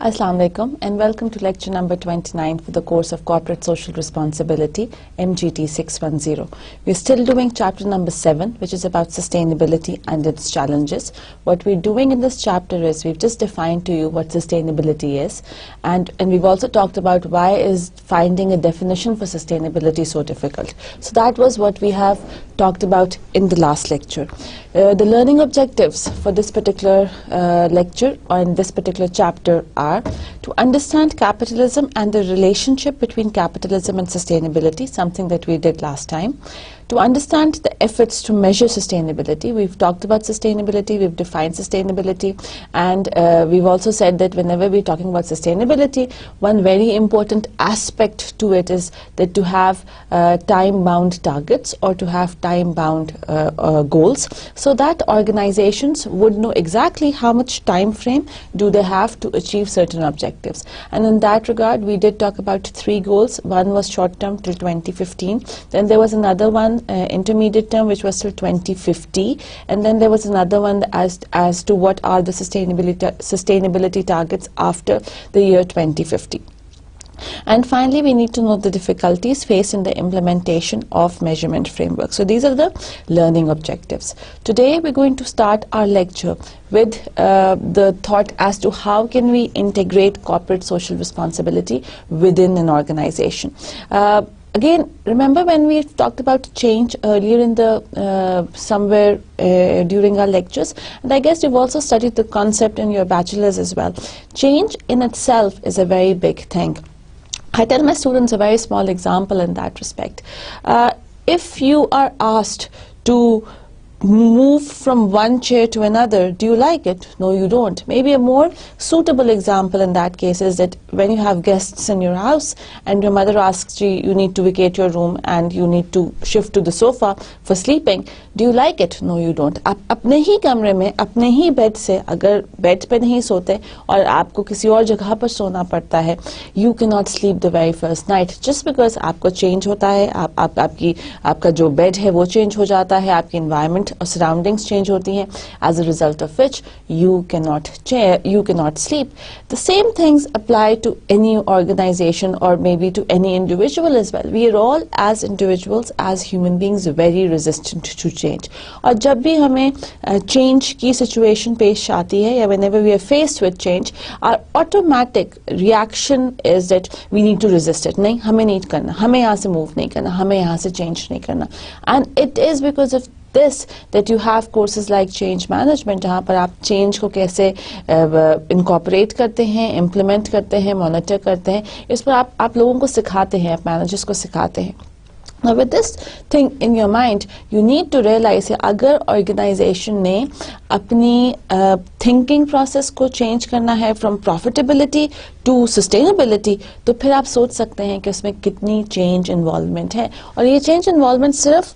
Assalamu alaikum and welcome to lecture number 29 for the course of Corporate Social Responsibility, MGT 610. We're still doing chapter number 7, which is about sustainability and its challenges. What we're doing in this chapter is we've just defined to you what sustainability is, and we've also talked about why is finding a definition for sustainability so difficult. So that was what we have talked about in the last lecture. The learning objectives for this particular lecture or in this particular chapter are to understand capitalism and the relationship between capitalism and sustainability, something that we did last time. To understand the efforts to measure sustainability, we've talked about sustainability, we've defined sustainability, and we've also said that whenever we're talking about sustainability, one very important aspect to it is that to have time-bound targets or to have time-bound goals, so that organizations would know exactly how much time frame do they have to achieve certain objectives. And in that regard, we did talk about 3 goals. One was short-term till 2015, then there was another one intermediate term which was till 2050, and then there was another one as to what are the sustainability targets after the year 2050. And finally, we need to know the difficulties faced in the implementation of measurement framework. So these are the learning objectives. Today we're going to start our lecture with the thought as to how can we integrate corporate social responsibility within an organization. Again, remember when we talked about change earlier in the somewhere during our lectures, and I guess you've also studied the concept in your bachelor's as well. Change in itself is a very big thing. I tell my students a very small example in that respect. If you are asked to move from one chair to another, do you like it? No, you don't. Maybe a more suitable example in that case is that when you have guests in your house and your mother asks you, you need to vacate your room and you need to shift to the sofa for sleeping, do you like it? No, you don't. आप अपने ही कमरे में अपने ही bed से अगर bed पे नहीं सोते और आपको किसी और जगह पर सोना पड़ता है, you cannot sleep the very first night just because आपको change होता है, आपका जो बेड है वो change हो जाता है, आपकी environment or surroundings change होती हैं, as a result of which you cannot sleep. The same things apply to any organization or maybe to any individual as well. We are all as individuals, as human beings, very resistant to change. और जब भी हमें change की situation पेश आती है या whenever we are faced with change, our automatic reaction is that we need to resist it. नहीं, हमें नहीं करना, हमें यहाँ से move नहीं करना, हमें यहाँ से change नहीं करना. And it is because of this that you have courses like change management, जहाँ पर आप change को कैसे incorporate करते हैं, implement करते हैं, monitor करते हैं, इस पर आप लोगों को सिखाते हैं, आप managers को सिखाते हैं. Now with this thing in your mind, you need to realize that अगर organization ने अपनी thinking process को change करना है from profitability to sustainability, तो फिर आप सोच सकते हैं कि उसमें कितनी change involvement है. और ये change involvement सिर्फ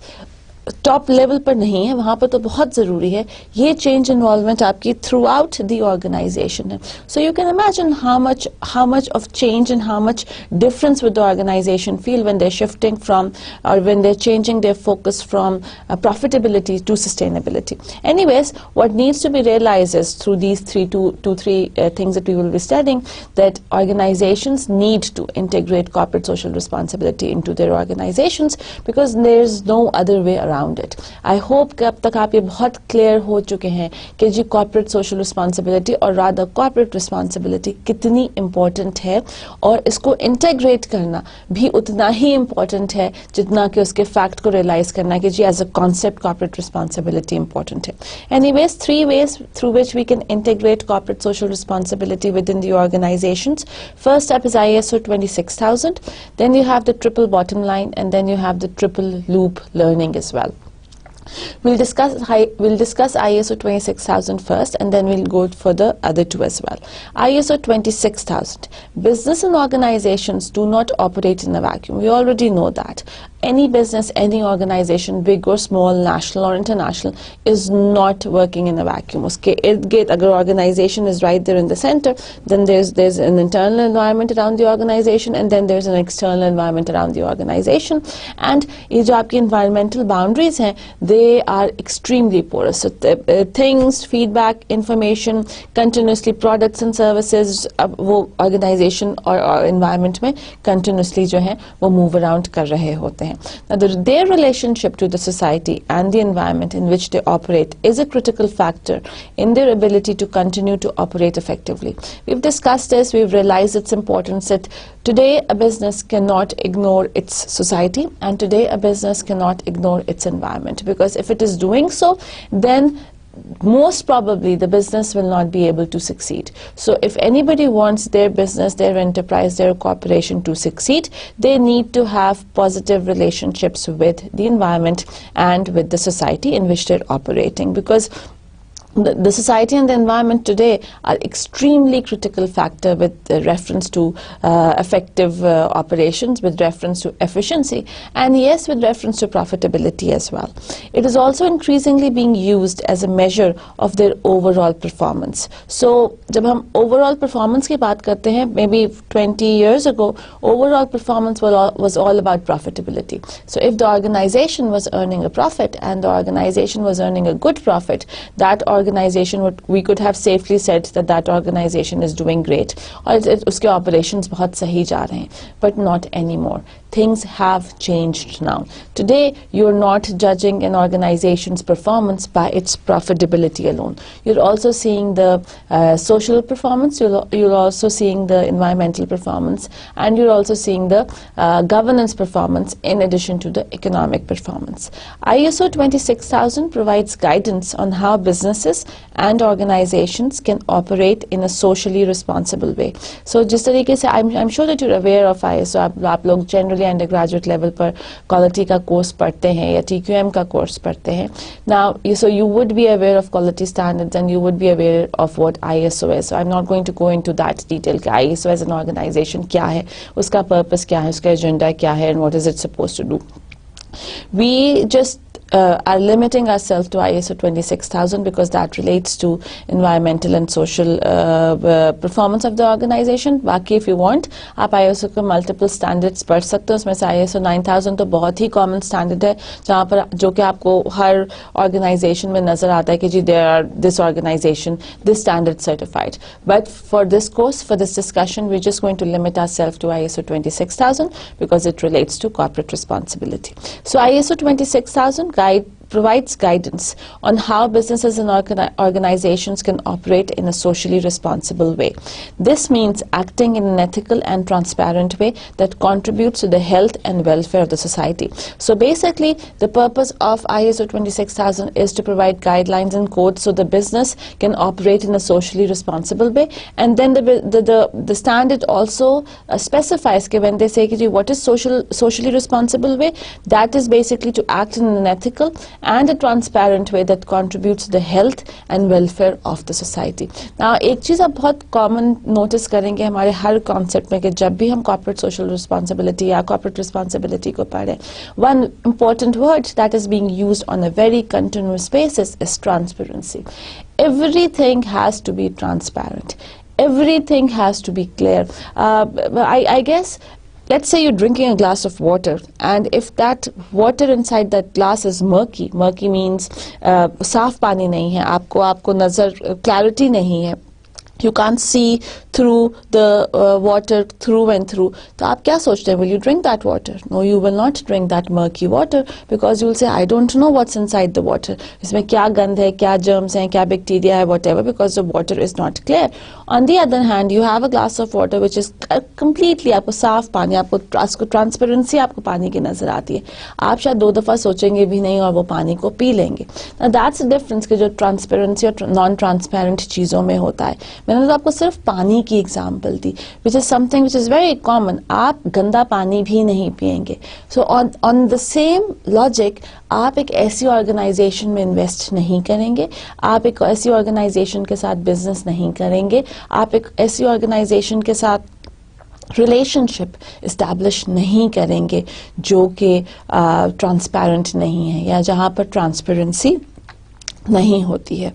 टॉप लेवल पर नहीं है, वहाँ पर तो बहुत ज़रूरी है. ये चेंज इन्वॉल्वमेंट आपकी थ्रू आउट द ऑर्गेनाइजेशन है. So you can imagine how much of change and how much difference with the organisation feel when they are shifting from or when they are changing their focus from profitability to sustainability. Anyways, what needs to be realized is through these three things that we will be studying, that organizations need to integrate corporate social responsibility into their organizations because there is no other way around it. I hope कि अब तक आप ये बहुत clear हो चुके हैं कि जी corporate social responsibility और rather corporate responsibility कितनी important है और इसको integrate करना भी उतना ही important है जितना कि उसके fact को realize करना कि जी as a concept corporate responsibility important है. Anyways, 3 ways through which we can integrate corporate social responsibility within the organizations. First up is ISO 26000, then you have the triple bottom line, and then you have the triple loop learning as well. We'll discuss ISO 26000 first, and then we'll go for the other two as well. ISO 26000. Business and organizations do not operate in a vacuum. We already know that. any business, any organization, big or small, national or international, is not working in a vacuum. Uske ird-gird agar organization is right there in the center, then there's an internal environment around the organization, and then there's an external environment around the organization. And ye jo aapki environmental boundaries hain, they are extremely porous. So things, feedback, information, continuously products and services, wo organization or environment mein continuously jo hai wo move around kar rahe hote hain. Now their relationship to the society and the environment in which they operate is a critical factor in their ability to continue to operate effectively. We've discussed this, we've realized its importance, that today a business cannot ignore its society, and today a business cannot ignore its environment, because if it is doing so, then most probably the business will not be able to succeed. So if anybody wants their business, their enterprise, their corporation to succeed, they need to have positive relationships with the environment and with the society in which they're operating, because the society and the environment today are extremely critical factor with reference to effective operations, with reference to efficiency, and yes, with reference to profitability as well. It is also increasingly being used as a measure of their overall performance. So जब हम overall performance की बात करते हैं, maybe 20 years ago, overall performance was all about profitability. So if the organization was earning a profit and the organization was earning a good profit, that organization we could have safely said that that organization is doing great, or uske operations बहुत सही जा रहे हैं. But not anymore. Things have changed now. Today, you're not judging an organization's performance by its profitability alone. You're also seeing the social performance, you're also seeing the environmental performance, and you're also seeing the governance performance in addition to the economic performance. ISO 26000 provides guidance on how businesses and organizations can operate in a socially responsible way. So, जिस तरीके से I'm sure that you're aware of ISO. आप लोग generally undergraduate level पर quality का course पढ़ते हैं या TQM का course पढ़ते हैं. Now, so you would be aware of quality standards and you would be aware of what ISO is. So I'm not going to go into that detail. ISO as an organization क्या है, उसका purpose क्या है, उसका agenda क्या है, and what is it supposed to do. We just are limiting ourselves to ISO 26000 because that relates to environmental and social performance of the organization. बाकी if you want, आप ISO के multiple standards पढ़ सकते हो. उसमें से ISO 9000 तो बहुत ही common standard है, जहाँ पर जो कि आपको हर organization में नजर आता है कि जी there are this organization, this standard certified. But for this course, for this discussion, we're just going to limit ourselves to ISO 26000 because it relates to corporate responsibility. So ISO 26000 provides guidance on how businesses and organizations can operate in a socially responsible way. This means acting in an ethical and transparent way that contributes to the health and welfare of the society. So basically, the purpose of ISO 26000 is to provide guidelines and codes so the business can operate in a socially responsible way. And then the standard also specifies that when they say what is socially responsible way, that is basically to act in an ethical and a transparent way that contributes to the health and welfare of the society. Now, एक चीज़ आप बहुत common notice करेंगे हमारे हर concept में कि जब भी हम corporate social responsibility या corporate responsibility को पढ़ें, one important word that is being used on a very continuous basis is transparency. Everything has to be transparent. Everything has to be clear. I guess, let's say you're drinking a glass of water, and if that water inside that glass is murky means साफ पानी नहीं है, आपको नजर clarity नहीं है, you can't see through the water through and through. तो आप क्या सोचते हैं? Will you drink that water? No, you will not drink that murky water because you will say, I don't know what's inside the water. इसमें क्या गंध है, क्या germs हैं, क्या bacteria है, whatever, because the water is not clear. On the other hand, you have a glass of water which is completely आपको साफ पानी, आपको transparency आपको पानी की नजर आती है. आप शायद 2 दफा सोचेंगे भी नहीं और वो पानी को पी लेंगे. Now that's the difference कि जो transparency और non-transparent चीजों में होता है. मैंने तो आपको सिर्फ पानी की example the, which is something which is very common. आप गंदा पानी भी नहीं पिएंगे. So on the same logic, आप एक ऐसी ऑर्गेनाइजेशन में इन्वेस्ट नहीं करेंगे, आप एक ऐसी ऑर्गेनाइजेशन के साथ बिजनेस नहीं करेंगे, आप एक ऐसी ऑर्गेनाइजेशन के साथ रिलेशनशिप इस्टेब्लिश नहीं करेंगे जो कि ट्रांसपेरेंट नहीं है या जहाँ पर ट्रांसपेरेंसी नहीं होती है.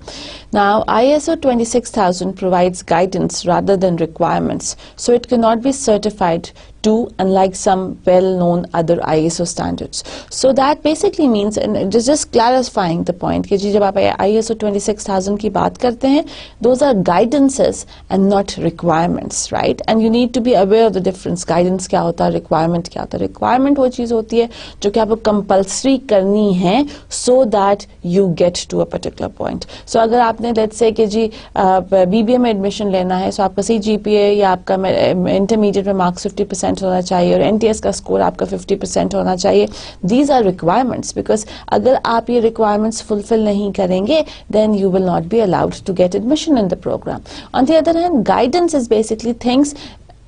Now, ISO 26000 provides guidance rather than requirements, so it cannot be certified to, unlike some well-known other ISO standards. So that basically means, and just clarifying the point, कि जी जब आप ISO 26000 की बात करते हैं, those are guidances and not requirements, right? And you need to be aware of the difference. Guidance क्या होता है, requirement क्या होता है. Requirement वो चीज़ होती है जो कि आपको compulsory करनी है so that you get to a particular point. So अगर आपने let's say कि जी BBA में admission लेना है, so आपका CGPA या आपका intermediate में marks 50% होना चाहिए और NTS का स्कोर आपका 50% होना चाहिए. These are requirements, because अगर आप ये requirements fulfill नहीं करेंगे, then you will not be allowed to get admission in the program. On the other hand, guidance is basically things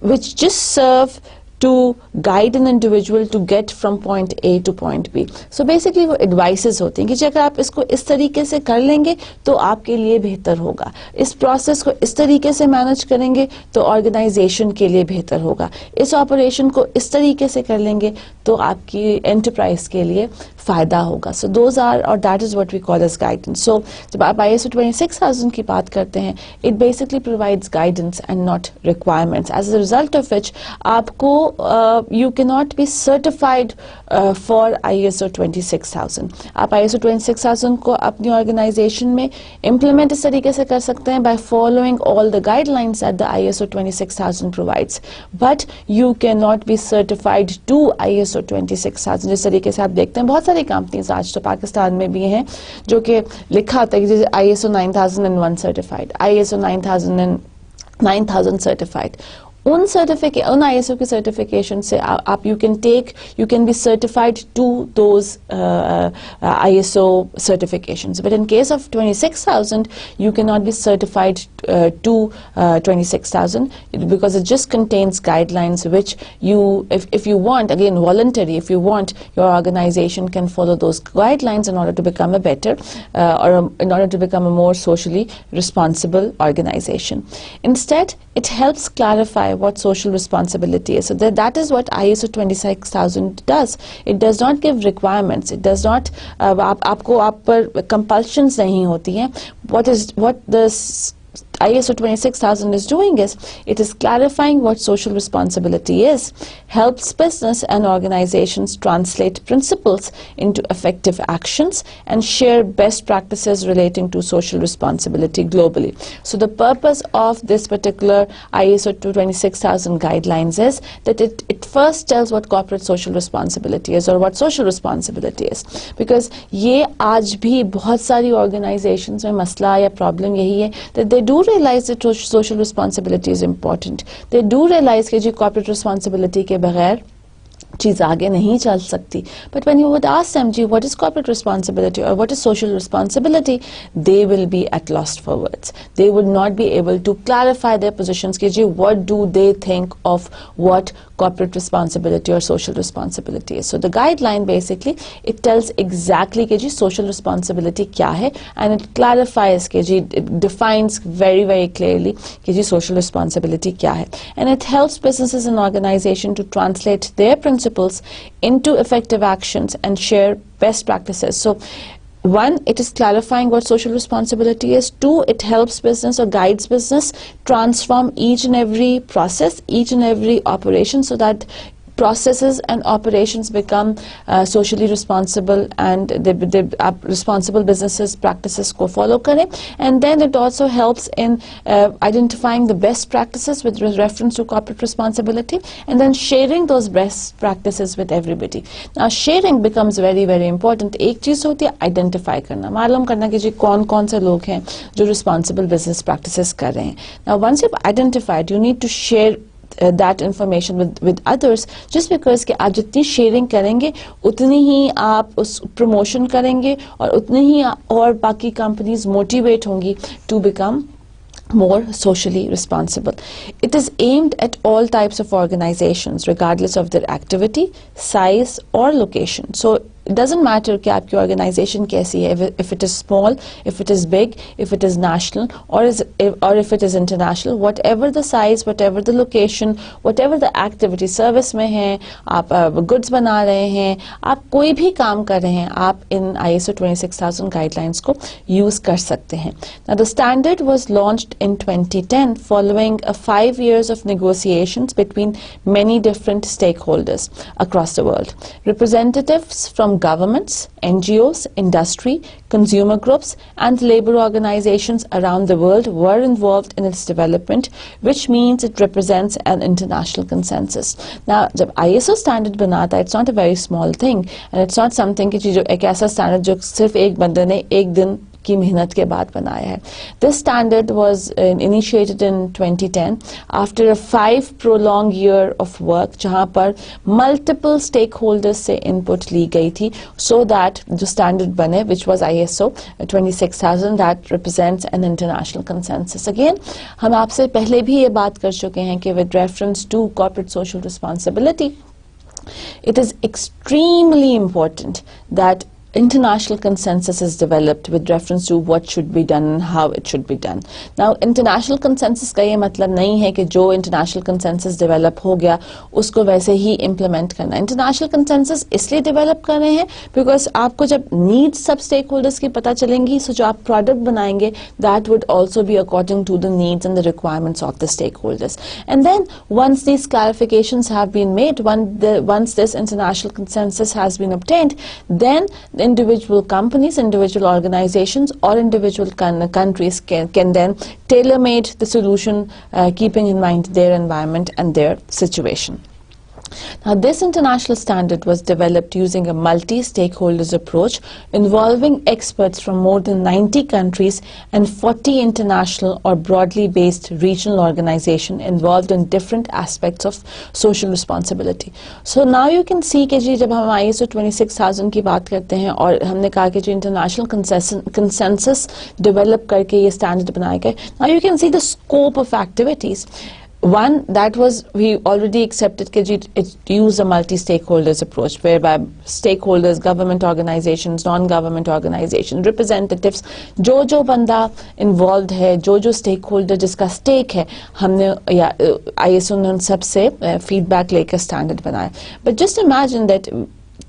which just serve to guide an individual to get from point A to point B. So basically वो advices होती हैं कि अगर आप इसको इस तरीके से कर लेंगे तो आपके लिए बेहतर होगा, इस process को इस तरीके से manage करेंगे तो organization के लिए बेहतर होगा, इस operation को इस तरीके से कर लेंगे तो आपकी enterprise के लिए फ़ायदा होगा. So those are, or that is what we call as guidance. So जब आप ISO 26000 की बात करते हैं, it basically provides guidance and not requirements. As a result of which आपको you cannot be certified for ISO 26000. आप ISO 26000 को अपनी organization में implement इस तरीके से कर सकते हैं by following all the guidelines that the ISO 26000 provides. But you cannot be certified to ISO 26000. जिस तरीके से आप देखते हैं बहुत सारी कंपनीज आज तो पाकिस्तान में भी हैं जो कि लिखा होता है कि ISO 9001 certified, ISO 9000 certified. उन ISO के certification से आप you can be certified to those ISO certifications. But in case of 26000, you cannot be certified to 26000 because it just contains guidelines which you, if you want, again voluntary, if you want, your organization can follow those guidelines in order to become a better or in order to become a more socially responsible organization. Instead, it helps clarify what social responsibility is. So that is what ISO 26000 does. It does not give requirements. It does not आपको आप पर compulsions नहीं होती हैं. What this ISO 26000 is doing is, it is clarifying what social responsibility is, helps business and organizations translate principles into effective actions, and share best practices relating to social responsibility globally. So the purpose of this particular ISO 26000 guidelines is that it first tells what corporate social responsibility is or what social responsibility is. Because ये आज भी बहुत सारी organizations में मसला या problem यही है that they do realize that social responsibility is important. They do realize कि जी corporate responsibility के बगैर चीज़ आगे नहीं चल सकती. But when you would ask them, ji, what is corporate responsibility or what is social responsibility, they will be at lost for words. They would not be able to clarify their positions कि जी, what do they think of what corporate responsibility or social responsibility is. So the guideline basically, it tells exactly कि जी social responsibility क्या है, and it clarifies कि जी, it defines very very clearly कि जी social responsibility क्या है, and it helps businesses and organizations to translate their principles into effective actions and share best practices. So one, it is clarifying what social responsibility is. Two, it helps business or guides business transform each and every process, each and every operation so that processes and operations become socially responsible and the responsible businesses practices को follow करें. And then it also helps in identifying the best practices with reference to corporate responsibility and then sharing those best practices with everybody. Now sharing becomes very very important. एक चीज़ होती है identify करना, मालूम करना कि जी कौन से लोग हैं जो responsible business practices कर रहे हैं. Now once you've identified, you need to share that information with others, just because कि आप जितनी शेयरिंग करेंगे उतनी ही आप उस प्रमोशन करेंगे और उतनी ही और बाकी कंपनीज मोटिवेट होंगी to become more socially responsible. It is aimed at all types of organizations regardless of their activity, size or location. So it doesn't matter कि आपकी organization कैसी है, if it is small, if it is big, if it is national, or if it is international, whatever the size, whatever the location, whatever the activity, service में हैं, आप goods बना रहे हैं, आप कोई भी काम कर रहे हैं, आप इन ISO 26000 guidelines को use कर सकते हैं. Now the standard was launched in 2010 following 5 years of negotiations between many different stakeholders across the world. Representatives from governments, NGOs, industry, consumer groups and labor organizations around the world were involved in its development, which means it represents an international consensus. Now, जब ISO standard बना था, it's not a very small thing and it's not something कि जो एक ऐसा standard जो सिर्फ एक बंदे ने एक दिन की मेहनत के बाद बनाया है. This standard was initiated in 2010 after a 5 prolonged year of work जहाँ पर multiple stakeholders से input ली गई थी so that जो standard बने which was ISO 26000 that represents an international consensus. Again हम आपसे पहले भी ये बात कर चुके हैं कि with reference to corporate social responsibility it is extremely important that international consensus is developed with reference to what should be done and how it should be done. Now, international consensus का ये मतलब नहीं है कि जो international consensus develop हो गया उसको वैसे ही implement करना. International consensus इसलिए develop कर रहे हैं because आपको जब needs सब stakeholders की पता चलेंगी so जो आप product बनाएंगे that would also be according to the needs and the requirements of the stakeholders. And then once these clarifications have been made, once this international consensus has been obtained, then individual companies, individual organizations or individual countries can then tailor-made the solution keeping in mind their environment and their situation. Now, this international standard was developed using a multi-stakeholders approach involving experts from more than 90 countries and 40 international or broadly based regional organizations involved in different aspects of social responsibility. So now you can see कि जी जब हम ISO 26000 की बात करते हैं और हमने कहा कि जो international consensus develop करके ये standard बनाए गए, now you can see the scope of activities. One, that was, we already accepted that it used a multi-stakeholders approach whereby stakeholders, government organizations, non-government organizations, representatives, जो बंदा involved है, जो stakeholder जिसका stake है, हमने ISO ने उन सबसे feedback लेकर standard बनाया. But just imagine that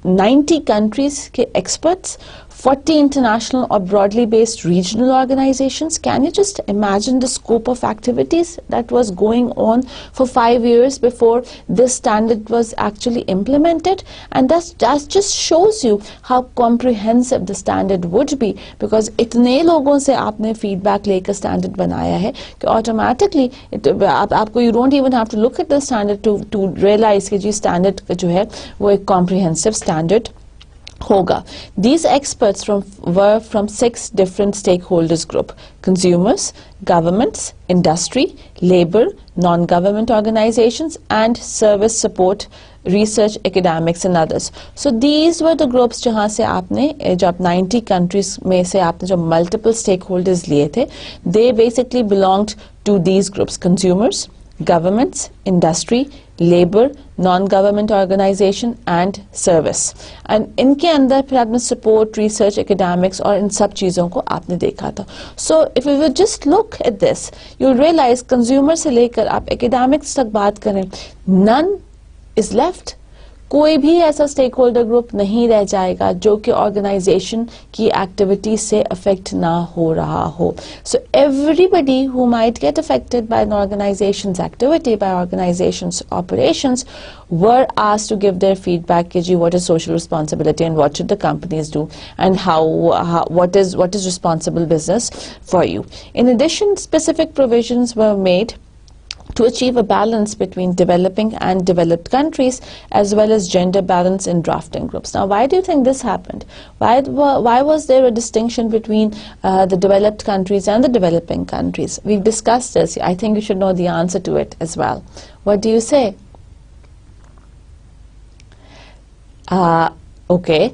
90 countries के experts, 40 international or broadly based regional organizations. Can you just imagine the scope of activities that was going on for 5 years before this standard was actually implemented? And that just shows you how comprehensive the standard would be, because इतने लोगों से आपने feedback लेकर standard बनाया है कि automatically आपको you don't even have to look at the standard to realize कि जी standard जो है वो एक comprehensive standard होगा. These experts were from 6 different stakeholders group: consumers, governments, industry, labor, non-government organizations and service support, research, academics and others. So these were the groups जहाँ से आपने जब 90 countries में से आपने जो multiple stakeholders लिए थे, they basically belonged to these groups: consumers, governments, industry, labor, non-government organization and service. And इनके अंदर फिर आपने support, research, academics और इन सब चीज़ों को आपने देखा था. So if we would just look at this, you'll realize consumer से लेकर आप academics तक बात करें, none is left. कोई भी ऐसा स्टेक होल्डर ग्रुप नहीं रह जाएगा जो कि ऑर्गेनाइजेशन की एक्टिविटी से अफेक्ट ना हो रहा हो. So everybody who might get affected by an organisation's activity, by organisation's operations, were asked to give their feedback कि जी what is social responsibility and what should the companies do and what is responsible business for you. In addition, specific provisions were made to achieve a balance between developing and developed countries, as well as gender balance in drafting groups. Now, why do you think this happened? Why was there a distinction between the developed countries and the developing countries? We've discussed this. I think you should know the answer to it as well. What do you say? Okay.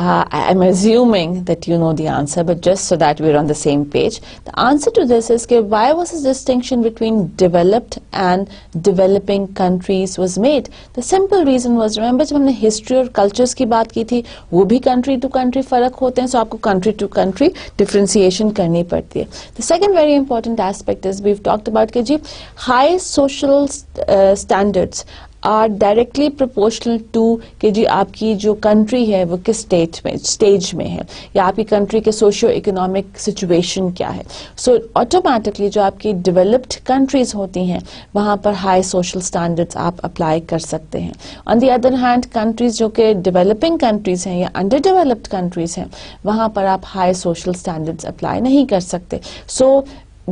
I'm assuming that you know the answer, but just so that we're on the same page, the answer to this is that why was this distinction between developed and developing countries was made? The simple reason was, remember जब हमने history और cultures की बात की थी, वो भी country to country फर्क होते हैं, so आपको country to country differentiation करनी पड़ती है. The second very important aspect is we've talked about कि जी high social standards are directly proportional to कि जी आपकी जो country है वो किस stage में है या आपकी country के socio economic situation क्या है. So automatically जो आपकी developed countries होती हैं वहाँ पर high social standards आप apply कर सकते हैं. On the other hand countries जो कि developing countries हैं या underdeveloped countries हैं वहाँ पर आप high social standards apply नहीं कर सकते. So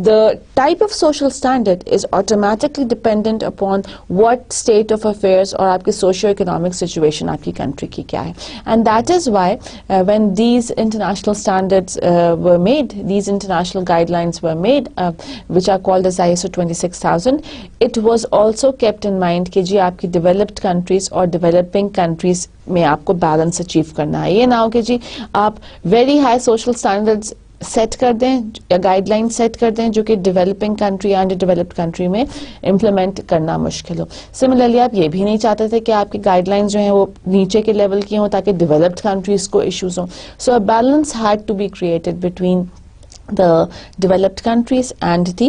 the type of social standard is automatically dependent upon what state of affairs or आपकी socio-economic situation आपकी country की क्या है. And that is why when these international standards were made, these international guidelines were made, which are called as ISO 26000, it was also kept in mind कि जी आपकी developed countries or developing countries में आपको balance achieve करना है. ये ना हो कि जी आप very high social standards set कर दें या गाइडलाइन सेट कर दें जो कि डेवलपिंग कंट्री या अंडर डेवलप्ड कंट्री में इम्प्लीमेंट करना मुश्किल हो. सिमिलरली आप ये भी नहीं चाहते थे कि आपकी गाइडलाइंस जो हैं वो नीचे के लेवल की हों ताकि डेवलप्ड कंट्रीज को इश्यूज हों. So a balance had to be created between the developed countries and the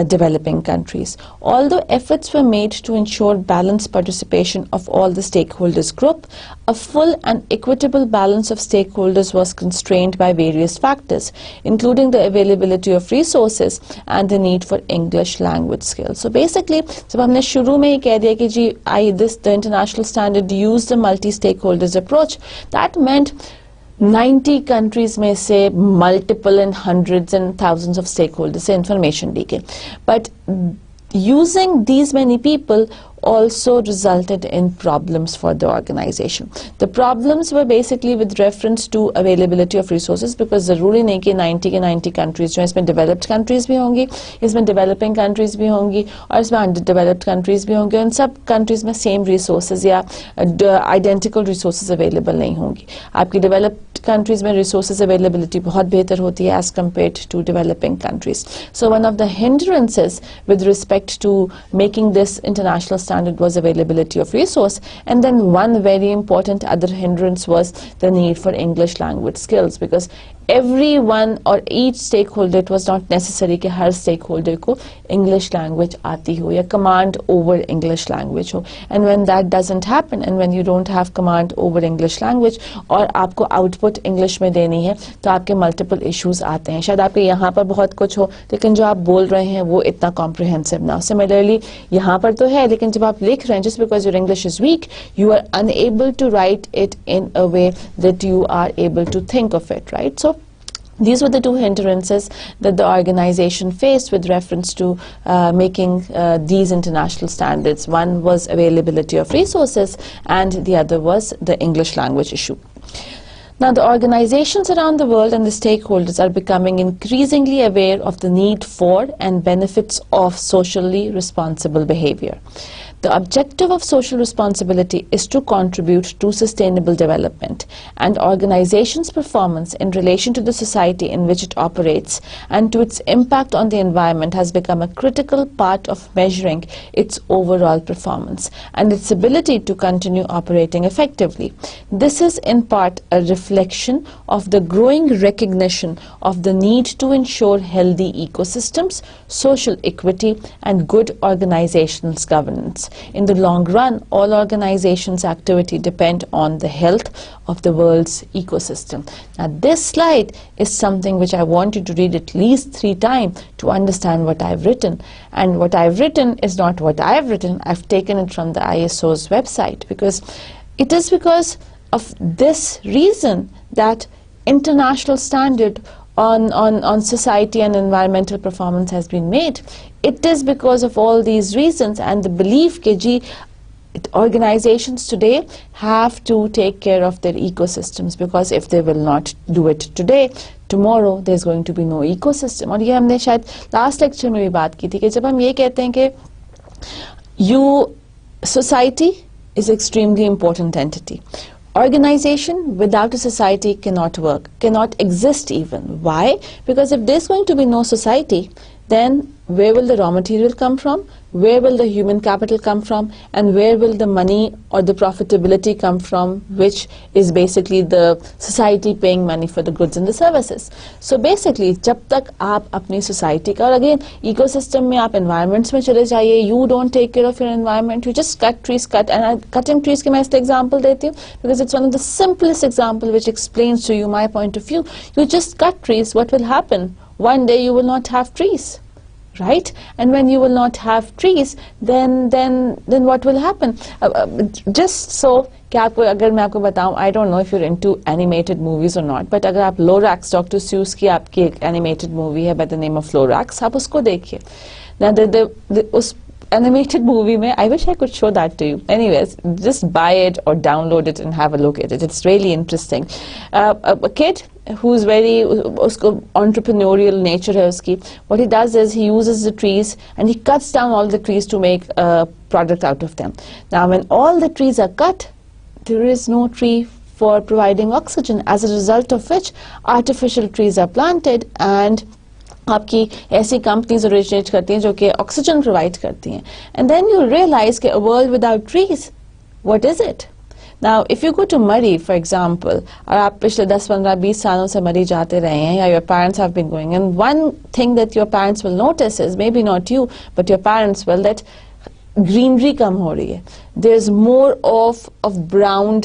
developing countries. Although efforts were made to ensure balanced participation of all the stakeholders group, a full and equitable balance of stakeholders was constrained by various factors, including the availability of resources and the need for English language skills. So basically, जब हमने शुरू में ही कह दिया कि जी the international standard used the multi-stakeholders approach, that meant 90 countries में से multiple and hundreds and thousands of stakeholders से information ली गई. But using these many people also resulted in problems for the organization. The problems were basically with reference to availability of resources because ज़रूरी नहीं कि 90 के 90 countries जो हैं इसमें developed countries भी होंगी, इसमें developing countries भी होंगी और इसमें underdeveloped countries भी होंगे. इन सब countries में same resources या identical resources available नहीं होंगी. आपकी developed countries में resources availability बहुत बेहतर होती है as compared to developing countries. So one of the hindrances with respect to making this international standard was availability of resource, and then one very important other hindrance was the need for English language skills, because everyone or each stakeholder, it was not necessary कि हर stakeholder को English language आती हो या command over English language हो. And when that doesn't happen, and when you don't have command over English language और आपको output English में देनी है तो आपके multiple issues आते हैं. शायद आपके यहाँ पर बहुत कुछ हो लेकिन जो आप बोल रहे हैं वो इतना comprehensive ना हो. Similarly यहाँ पर तो है लेकिन जब आप लिख रहे हैं, just because your English is weak, you are unable to write it in a way that you are able to think of it, right? So these were the two hindrances that the organization faced with reference to making these international standards. One was availability of resources and the other was the English language issue. Now, the organizations around the world and the stakeholders are becoming increasingly aware of the need for and benefits of socially responsible behavior. The objective of social responsibility is to contribute to sustainable development, and organizations' performance in relation to the society in which it operates and to its impact on the environment has become a critical part of measuring its overall performance and its ability to continue operating effectively. This is in part a reflection of the growing recognition of the need to ensure healthy ecosystems, social equity, and good organizational governance. In the long run, all organizations' activity depend on the health of the world's ecosystem. Now, this slide is something which I want you to read at least 3 times to understand what I've written. And what I've written is not what I've written. I've taken it from the ISO's website because it is because of this reason that international standard on society and environmental performance has been made. It is because of all these reasons and the belief that organizations today have to take care of their ecosystems, because if they will not do it today, tomorrow there's going to be no ecosystem. और ये हमने शायद last lecture में भी बात की थी कि जब हम ये कहते हैं कि society is extremely important entity. Organization without a society cannot work, cannot exist even. Why? Because if there's going to be no society, then where will the raw material come from? Where will the human capital come from? And where will the money or the profitability come from, which is basically the society paying money for the goods and the services? So basically, जब तक आप अपनी society का, और again ecosystem में आप environments में चले जाइए, you don't take care of your environment, you just cut trees, cutting trees के मैं इसलिए example देती हूँ because it's one of the simplest example which explains to you my point of view. You just cut trees, what will happen? One day you will not have trees. Right? And when you will not have trees, then what will happen? Just so कि आपको अगर मैं आपको बताऊं, I don't know if you're into animated movies or not, but अगर आप Lorax, Dr. Seuss की आपकी एक animated movie है by the name of Lorax, आप उसको देखिए. Now उस animated movie में, I wish I could show that to you. Anyways, just buy it or download it and have a look at it. It's really interesting. A kid who's very usko entrepreneurial nature hai uski, what he does is he uses the trees and he cuts down all the trees to make a product out of them. Now when all the trees are cut, there is no tree for providing oxygen, as a result of which artificial trees are planted and आपकी ऐसी companies originate करती हैं जो कि oxygen provide करती हैं. And then you realise कि a world without trees, what is it? Now, if you go to Murray, for example, और आप पिछले 10, 15, 20 सालों से मरी जाते रहे हैं, या your parents have been going, and one thing that your parents will notice is, maybe not you, but your parents will, that greenery कम हो रही है. There's more of brown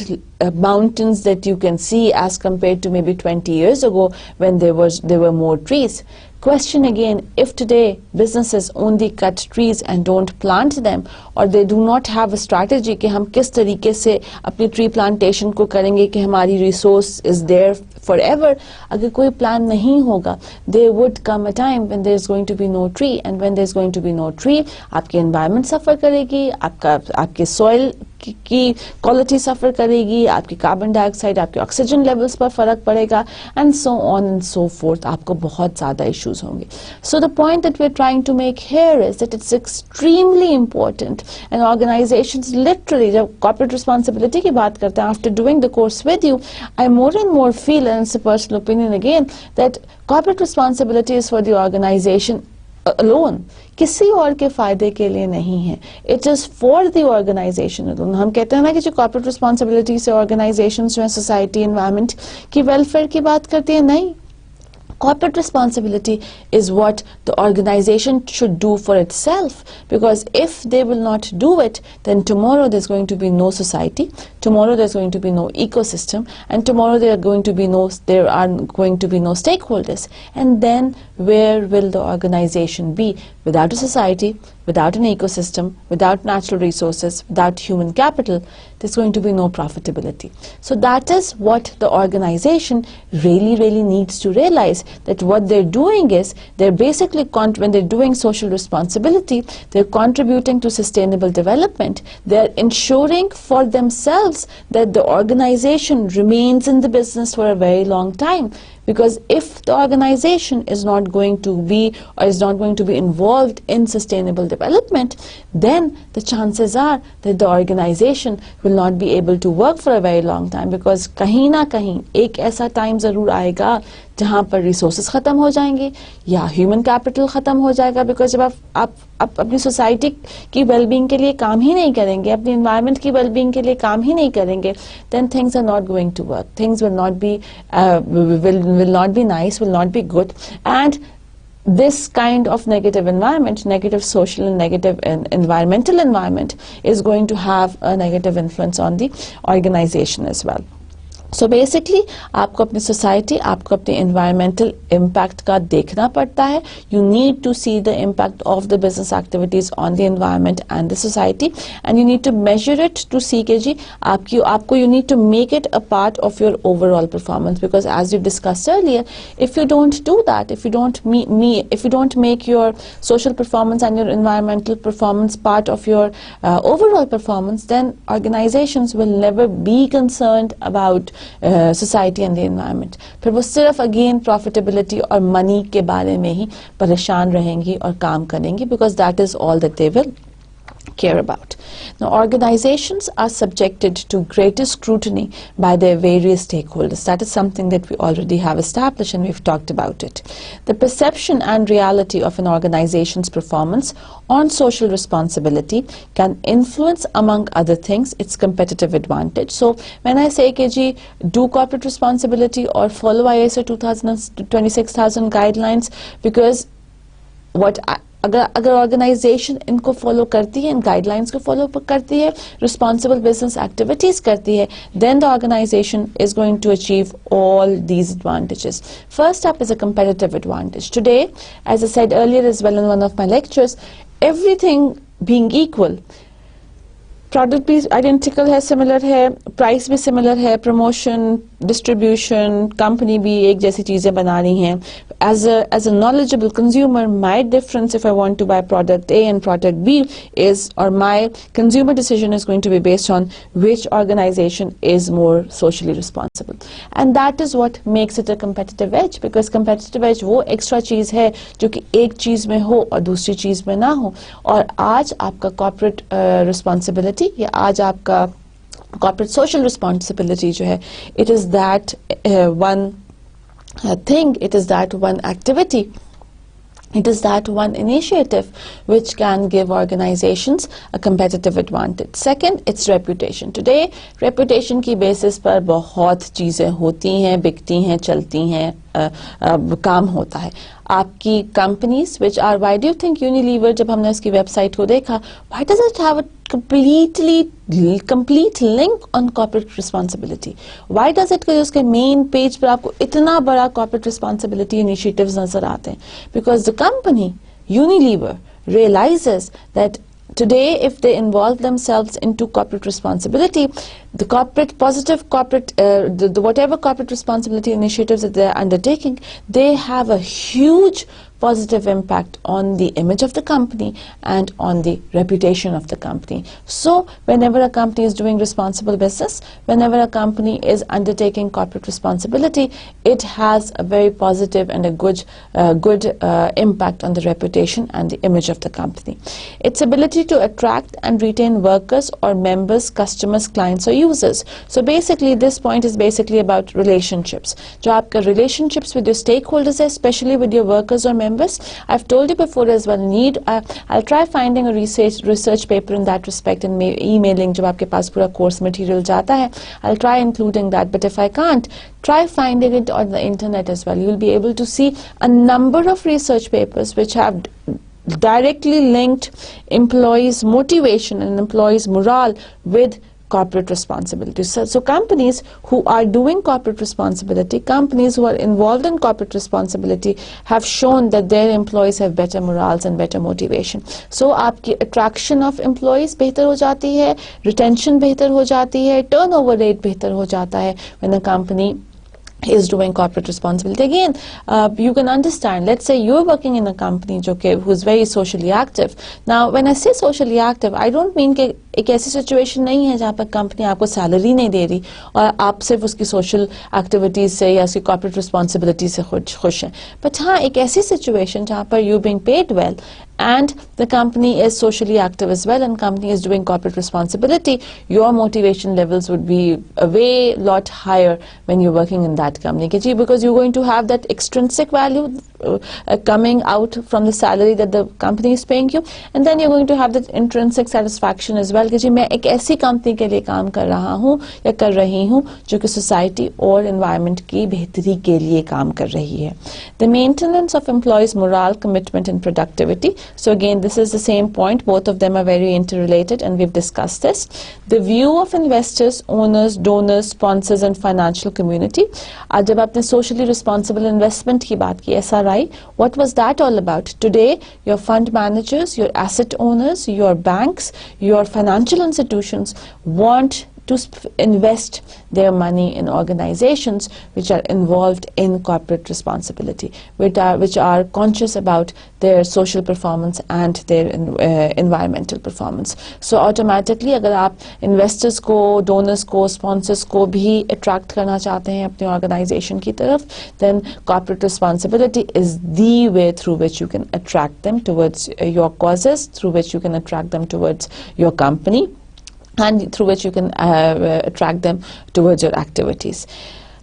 mountains that you can see as compared to maybe 20 years ago when there were more trees. Question again, if today businesses only cut trees and don't plant them, or they do not have a strategy कि हम किस तरीके से अपनी tree plantation को करेंगे कि हमारी resource is there forever, अगर कोई plan नहीं होगा, there would come a time when there is going to be no tree, and when there is going to be no tree, आपकी environment suffer करेगी, आपके soil की quality suffer करेगी, आपकी carbon dioxide, आपके oxygen levels पर फर्क पड़ेगा, and so on and so forth. आपको बहुत ज़्यादा issues होंगे. So the point that we're trying to make here is that it's extremely important, and organizations literally, जब corporate responsibility की बात करते हैं, after doing the course with you, I more and more feel, and it's a personal opinion again, that corporate responsibility is for the organization alone, किसी और के फायदे के लिए नहीं है. It is for the organization alone. हम कहते हैं ना कि जो corporate responsibility से organizations जो है society environment की welfare की बात करती है, नहीं. Corporate responsibility is what the organization should do for itself, because if they will not do it, then tomorrow there's going to be no society, tomorrow there's going to be no ecosystem, and tomorrow there are going to be no stakeholders. And then where will the organization be? Without a society, without an ecosystem, without natural resources, without human capital, there's going to be no profitability. So that is what the organization really needs to realize, that what they're doing is, they're basically, when they're doing social responsibility, they're contributing to sustainable development. They're ensuring for themselves that the organization remains in the business for a very long time. Because if the organization is not going to be, or is not going to be involved in sustainable development, then the chances are that the organization will not be able to work for a very long time, because कहीं ना कहीं एक ऐसा time ज़रूर आएगा जहाँ पर resources ख़त्म हो जाएंगे या human capital ख़त्म हो जाएगा. because जब आप अपनी society की well-being के लिए काम ही नहीं करेंगे, अपनी environment की well-being के लिए काम ही नहीं करेंगे, then things are not going to work. Things will not be will not be nice, will not be good, and this kind of negative environment, negative social and negative environmental environment, is going to have a negative influence on the organization as well. So basically, आपको अपनी society, आपको अपने environmental impact का देखना पड़ता है. You need to see the impact of the business activities on the environment and the society, and you need to measure it to see कि जी आपको you need to make it a part of your overall performance, because as we discussed earlier, if you don't do that, if you don't make your social performance and your environmental performance part of your overall performance, then organizations will never be concerned about society and the environment. फिर वो सिर्फ again profitability और money के बारे में ही परेशान रहेंगी और काम करेंगी, because that is all that they will care about. Now, organizations are subjected to greater scrutiny by their various stakeholders. That is something that we already have established and we've talked about it. The perception and reality of an organization's performance on social responsibility can influence, among other things, its competitive advantage. So, when I say कि do corporate responsibility or follow ISO 26,000 guidelines, because what अगर organisation इनको follow करती है, इन guidelines को follow करती है, responsible business activities करती है, then the organization is going to achieve all these advantages. First up is a competitive advantage. Today, as I said earlier as well in one of my lectures, everything being equal, product भी identical है, similar है, price भी similar है, promotion, distribution, company भी एक जैसी चीजें बना रही हैं. As a knowledgeable consumer, my difference if I want to buy product A and product B is, or my consumer decision is going to be based on which organization is more socially responsible. And that is what makes it a competitive edge, because competitive edge वो extra चीज है जो कि एक चीज में हो और दूसरी चीज में ना हो. और आज आपका corporate responsibility या आज आपका corporate social responsibility जो है, it is that one thing, it is that one activity, it is that one initiative which can give organizations a competitive advantage. Second, its reputation. Today, reputation की basis पर बहुत चीजें होती हैं, बिकती हैं, चलती हैं, काम होता है. आपकी companies which are, why do you think Unilever, जब हमने उसकी website को देखा, why does it have a complete link on corporate responsibility? Why does it कि उसके main page पर आपको इतना बड़ा corporate responsibility initiatives नजर आते हैं? Because the company Unilever realizes that today, if they involve themselves into corporate responsibility, the positive corporate, whatever corporate responsibility initiatives that they're undertaking, they have a huge positive impact on the image of the company and on the reputation of the company. So, whenever a company is doing responsible business, whenever a company is undertaking corporate responsibility, it has a very positive and a good impact on the reputation and the image of the company. Its ability to attract and retain workers or members, customers, clients or users. So basically this point is basically about relationships. जो आपका relationships with your stakeholders है, especially with your workers or members. I've told you before as well, I'll try finding a research paper in that respect and emailing जब आपके पास पूरा course material जाता है, I'll try including that. But if I can't, try finding it on the internet as well. You'll be able to see a number of research papers which have directly linked employees' motivation and employees' morale with corporate responsibility. So companies who are doing corporate responsibility, companies who are involved in corporate responsibility have shown that their employees have better morals and better motivation. So आपकी attraction of employees बेहतर हो जाती है, retention बेहतर हो जाती है, turnover rate बेहतर हो जाता है when a company is doing corporate responsibility. Again, you can understand, let's say you're working in a company who's very socially active. Now, when I say socially active, I don't mean कि एक ऐसी situation नहीं है जहाँ पर company आपको salary नहीं दे रही और आप सिर्फ उसकी सोशल एक्टिविटीज से या उसकी कॉर्पोरेट रिस्पॉन्सिबिलिटी से खुश हैं. बट हाँ, एक ऐसी सिचुएशन जहाँ पर you being paid well and the company is socially active as well and company is doing corporate responsibility, your motivation levels would be a way lot higher when you're working in that company, because you're going to have that extrinsic value coming out from the salary that the company is paying you, and then you're going to have that intrinsic satisfaction as well कि जी मैं एक ऐसी company के लिए काम कर रहा हूँ या कर रही हूँ जो कि सोसाइटी और एनवायरनमेंट की बेहतरी के लिए काम कर रही है. The maintenance of employees' morale, commitment and productivity. So again, this is the same point. Both of them are very interrelated and we've discussed this. The view of investors, owners, donors, sponsors and financial community. आज जब आपने socially responsible investment की बात की, SRI, what was that all about? Today, your fund managers, your asset owners, your banks, your financial institutions want to invest their money in organizations which are involved in corporate responsibility, which are conscious about their social performance and their environmental performance. So automatically अगर आप investors को, donors को, sponsors को भी attract करना चाहते हैं अपने organization की तरफ, then corporate responsibility is the way through which you can attract them towards your causes, through which you can attract them towards your company, and through which you can attract them towards your activities.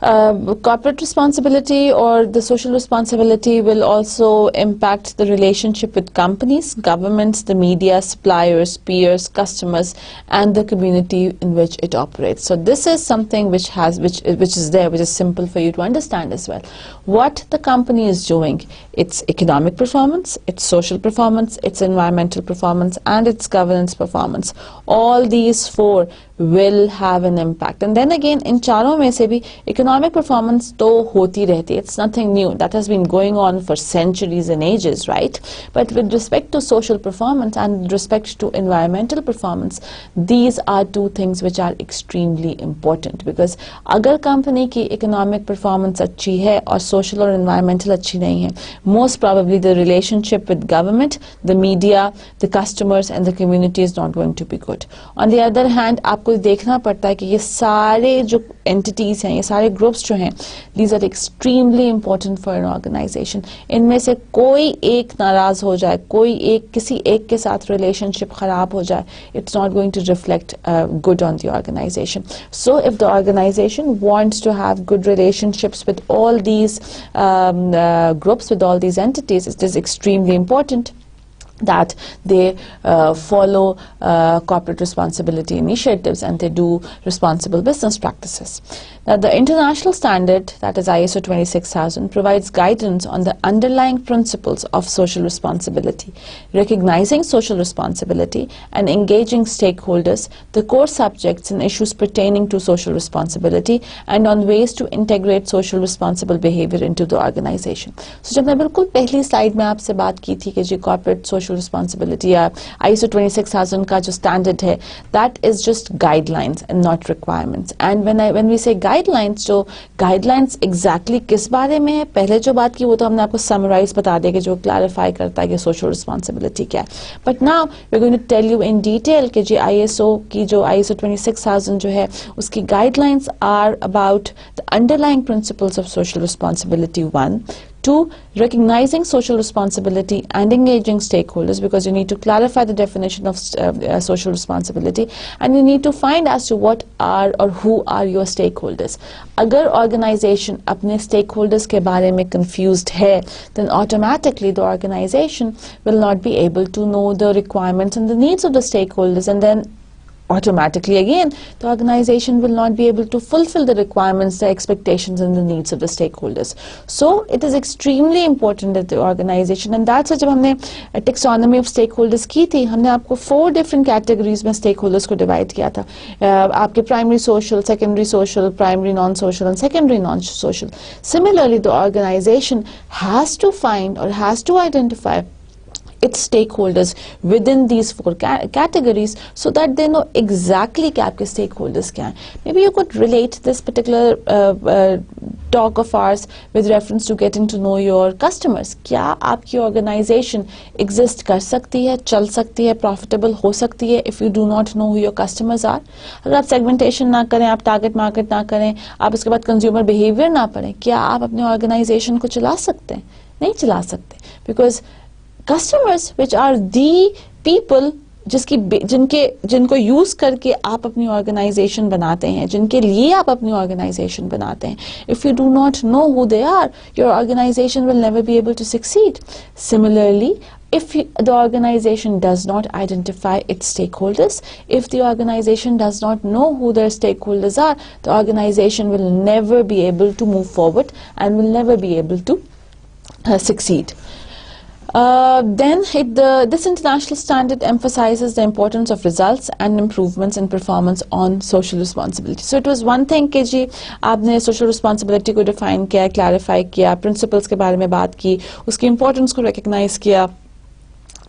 Corporate responsibility or the social responsibility will also impact the relationship with companies, governments, the media, suppliers, peers, customers, and the community in which it operates. So this is something which is simple for you to understand as well. What the company is doing, its economic performance, its social performance, its environmental performance, and its governance performance. All these four will have an impact. And then again, in चारों में से भी economic performance तो होती रहती है. It's nothing new. That has been going on for centuries and ages, right? But with respect to social performance and with respect to environmental performance, these are two things which are extremely important. Because अगर company की economic performance अच्छी है और social और environmental अच्छी नहीं है, most probably the relationship with government, the media, the customers and the community is not going to be good. On the other hand, आपको देखना पड़ता है कि ये सारे जो entities हैं, ये सारे groups जो हैं, these are extremely important for an organization. इनमें से कोई एक नाराज हो जाए, कोई एक किसी एक के साथ relationship खराब हो जाए, it's not going to reflect good on the organization. So if the organization wants to have good relationships with all these groups, with all these entities, it is extremely important that they follow corporate responsibility initiatives and they do responsible business practices. Now, the international standard, that is ISO 26000, provides guidance on the underlying principles of social responsibility, recognizing social responsibility and engaging stakeholders, the core subjects and issues pertaining to social responsibility, and on ways to integrate social responsible behavior into the organization. So, जब मैं बिल्कुल पहली slide में आपसे बात की थी कि जी corporate social responsibility या ISO 26000 का जो standard है, that is just guidelines and not requirements. And when we say guidelines, जो guidelines exactly किस बारे में है, पहले जो बात की वो तो हमने आपको summarize बता दिया कि जो clarify करता है कि social responsibility क्या है. But now we're going to tell you in detail कि जी ISO की जो ISO 26000 जो है उसकी guidelines are about the underlying principles of social responsibility. 1. 2. Recognizing social responsibility and engaging stakeholders, because you need to clarify the definition of social responsibility and you need to find as to what are or who are your stakeholders. अगर organization अपने stakeholders के बारे में confused है, then automatically the organization will not be able to know the requirements and the needs of the stakeholders, and then automatically again the organization will not be able to fulfill the requirements, the expectations and the needs of the stakeholders. So it is extremely important that the organization, and that's why जब हमने taxonomy of stakeholders की थी, हमने आपको 4 different categories में stakeholders को divide किया था. आपके primary social, secondary social, primary non-social and secondary non-social. Similarly, the organization has to find or has to identify its stakeholders within these 4 categories so that they know exactly क्या आपके stakeholders क्या हैं. Maybe you could relate this particular talk of ours with reference to getting to know your customers. क्या आपकी organization exist कर सकती है, चल सकती है, profitable हो सकती है if you do not know who your customers are? अगर आप segmentation ना करें, आप target market ना करें, आप इसके बाद consumer behavior ना पढ़ें, क्या आप अपने organization को चला सकते हैं? नहीं चला सकते, because customers, which are the people जिनको यूज करके आप अपनी ऑर्गेनाइजेशन बनाते हैं, जिनके लिए आप अपनी ऑर्गेनाइजेशन बनाते हैं, if you do not know who they are, your organisation will never be able to succeed. Similarly, if the organization does not identify its stakeholders, if the organization does not know who their stakeholders are, the organization will never be able to move forward and will never be able to succeed. This international standard emphasizes the importance of results and improvements in performance on social responsibility. So it was one thing कि जी आपने social responsibility को define किया, clarify किया, principles के बारे में बात की, उसकी importance को recognize किया.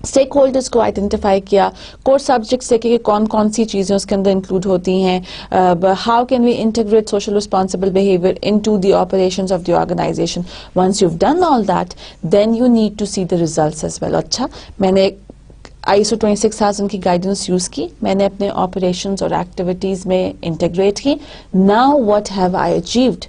स्टेक होल्डर्स को आइडेंटिफाई किया, कोर सब्जेक्ट्स देखे कि कौन कौन सी चीज़ें उसके अंदर इंक्लूड होती हैं, how can we integrate social responsible behaviour into the operations of the organisation. Once you have done all that, then you need to see the results as well. अच्छा, मैंने ISO 26000 की गाइडेंस यूज की, मैंने अपने operations और activities में integrate की. Now what have I achieved?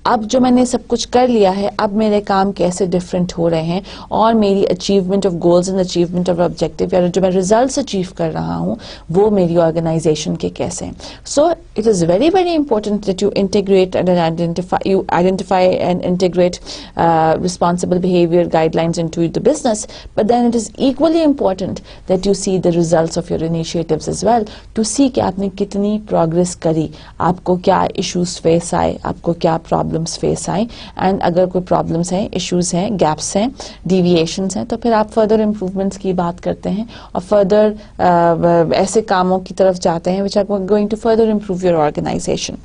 अब जो मैंने सब कुछ कर लिया है, अब मेरे काम कैसे डिफरेंट हो रहे हैं और मेरी achievement of goals and achievement of objective, या जो मैं रिजल्ट्स अचीव कर रहा हूँ वो मेरी ऑर्गेनाइजेशन के कैसे हैं. So it is very very important that you integrate and identify and integrate responsible behavior guidelines into the business, but then it is equally important that you see the results of your initiatives as well, to see कि आपने कितनी progress करी, आपको क्या issues face आए, आपको क्या problems face आए, and अगर कोई problems हैं, issues हैं, gaps हैं, deviations हैं, तो फिर आप further improvements की बात करते हैं और further ऐसे कामों की तरफ जाते हैं which are going to further improve your organization.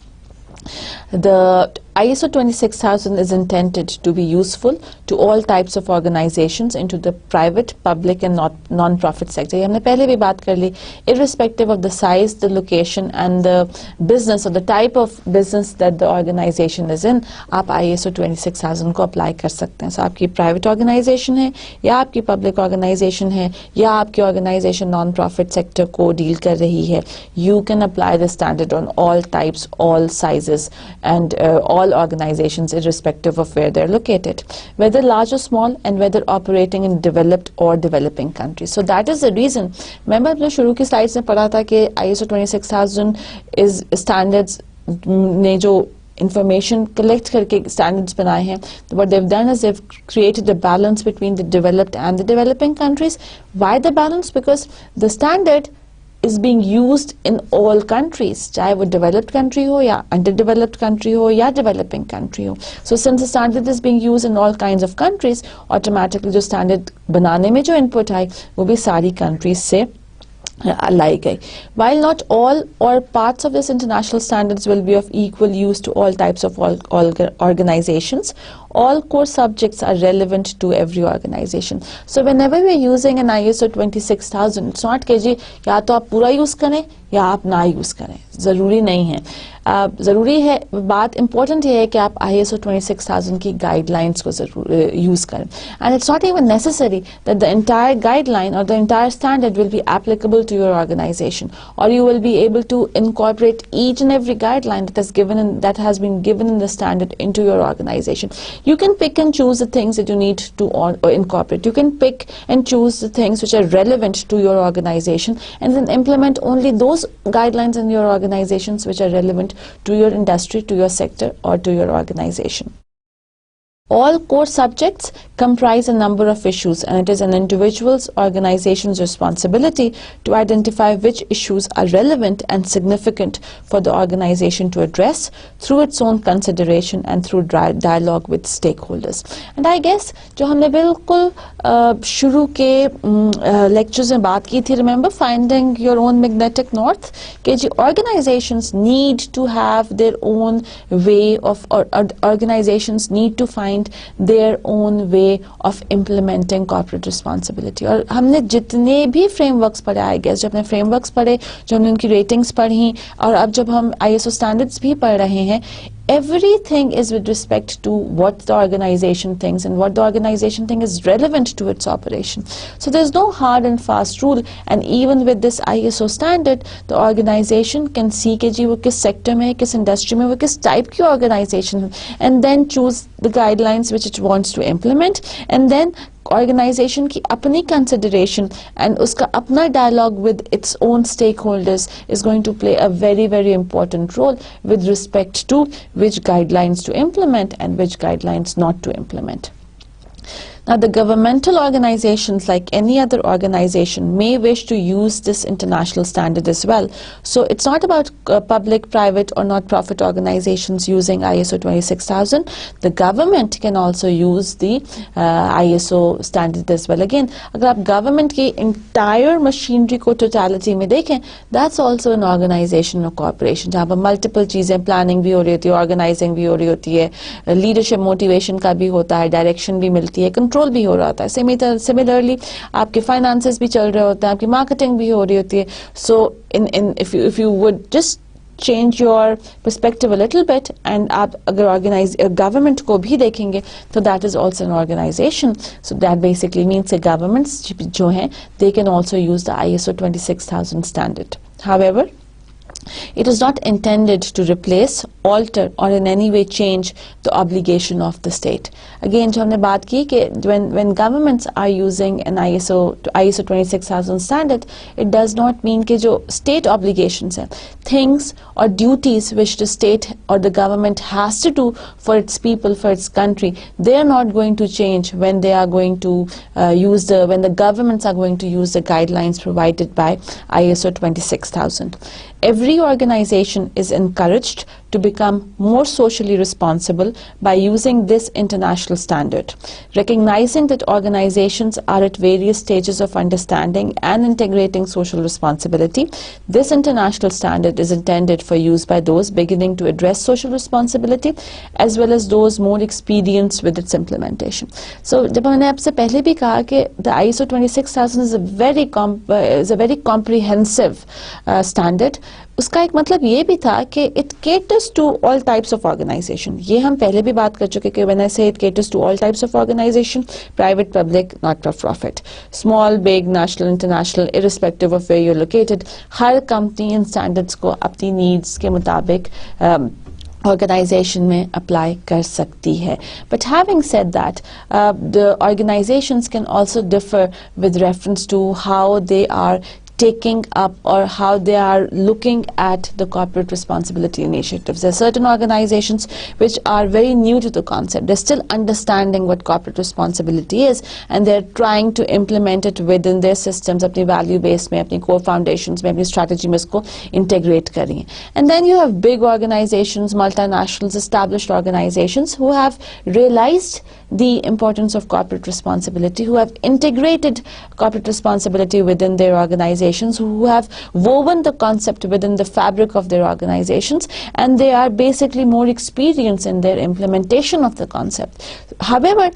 The ISO 26000 is intended to be useful to all types of organizations into the private, public and non-profit sector. ये हमने पहले भी बात कर ली. Irrespective of the size, the location and the business or the type of business that the organization is in, आप ISO 26000 को apply कर सकते हैं. So आपकी private organization है या आपकी public organization है या आपकी organization non-profit sector को deal कर रही है, you can apply the standard on all types, all sizes and all organizations irrespective of where they're located, whether large or small and whether operating in developed or developing countries. So that is the reason. Remember अपने शुरू की slides में पढ़ा था कि ISO 26000 is standards ने जो information collect करके standards बनाए हैं. What they've done is they've created a balance between the developed and the developing countries. Why the balance? Because the standard is being used in all countries, चाहे वो developed country हो या underdeveloped country हो या developing country हो. So since the standard is being used in all kinds of countries, automatically जो standard बनाने में जो input आई वो भी सारी countries से लाई गई. While not all or parts of this international standards will be of equal use to all types of organizations, all core subjects are relevant to every organization. So whenever we are using an ISO 26000, it's not कि जी या तो आप पूरा use करें या आप ना use करें, जरूरी नहीं है. ज़रूरी है, बात इम्पोर्टेंट ये है कि आप ISO 26000 की गाइडलाइंस को ज़रूर यूज़ करें. And it's not even necessary that the entire guideline और the entire standard will be applicable to your organisation, और you will be able to incorporate each and every guideline that has been given in the standard into your organization. You can pick and choose the things that you need to incorporate. You can pick and choose the things which are relevant to your organization and then implement only those guidelines in your organizations which are relevant to your industry, to your sector or to your organization. All core subjects comprise a number of issues, and it is an individual's organization's responsibility to identify which issues are relevant and significant for the organization to address through its own consideration and through dialogue with stakeholders. And I guess जो हमने बिल्कुल शुरू के lectures में बात की थी, remember finding your own magnetic north, कि जी organizations need to have their own way of, or organizations need to find their own way of implementing corporate responsibility. और हमने जितने भी frameworks पढ़े, I guess जो अपने frameworks पढ़े, जो हमने उनकी ratings पढ़ी, और अब जब हम ISO standards भी पढ़ रहे हैं, everything is with respect to what the organization thinks and what the organization thinks is relevant to its operation. So there's no hard and fast rule, and even with this ISO standard, the organization can see कि जी वो किस sector में, किस industry में, वो किस type की organization, and then choose the guidelines which it wants to implement, and then organization की अपनी consideration and उसका अपना dialogue with its own stakeholders is going to play a very very important role with respect to which guidelines to implement and which guidelines not to implement. Now, the governmental organizations, like any other organization, may wish to use this international standard as well. So it's not about public, private or not-profit organizations using ISO 26000. The government can also use the ISO standard as well. Again, अगर आप government की entire machinery को totality में देखें, that's also an organization or corporation, जहाँ पर multiple चीजें, planning भी हो रही होती है, organizing भी हो रही होती है, leadership motivation का भी होता है, direction भी मिलती है, कंट्रोल भी हो रहा होता है. Similarly आपके फाइनेंसेस भी चल रहे होते हैं, आपकी मार्केटिंग भी हो रही होती है. So if you would just change your perspective a little bit and आप अगर organize government को भी देखेंगे तो that is also an organization. So that basically means that governments जो हैं they can also use the ISO 26000 standard. However, it is not intended to replace, alter or in any way change the obligation of the state. Again जो हमने बात की कि when governments are using an ISO 26000 standard, it does not mean कि जो state obligations हैं, things or duties which the state or the government has to do for its people, for its country, they are not going to change when they are going to when the governments are going to use the guidelines provided by ISO 26000. Every organization is encouraged to become more socially responsible by using this international standard. Recognizing that organizations are at various stages of understanding and integrating social responsibility, this international standard is intended for use by those beginning to address social responsibility as well as those more experienced with its implementation. So जब मैंने आपसे पहले भी कहा कि the ISO 26000 is a very comprehensive standard, उसका एक मतलब ये भी था कि it caters to all types of organization. ये हम पहले भी बात कर चुके कि when I say it caters to all types of organization, private, public, not for profit, small, big, national, international, irrespective of where you're located, her company in standards को अपनी needs के मुताबिक organization में apply कर सकती है. But having said that, the organizations can also differ with reference to how they are taking up or how they are looking at the corporate responsibility initiatives. There are certain organizations which are very new to the concept. They're still understanding what corporate responsibility is and they're trying to implement it within their systems, अपनी value base में, अपनी core foundations में, अपनी strategy में इसको integrate करें. And then you have big organizations, multinationals, established organizations who have realized the importance of corporate responsibility, who have integrated corporate responsibility within their organizations, who have woven the concept within the fabric of their organizations, and they are basically more experienced in their implementation of the concept. However,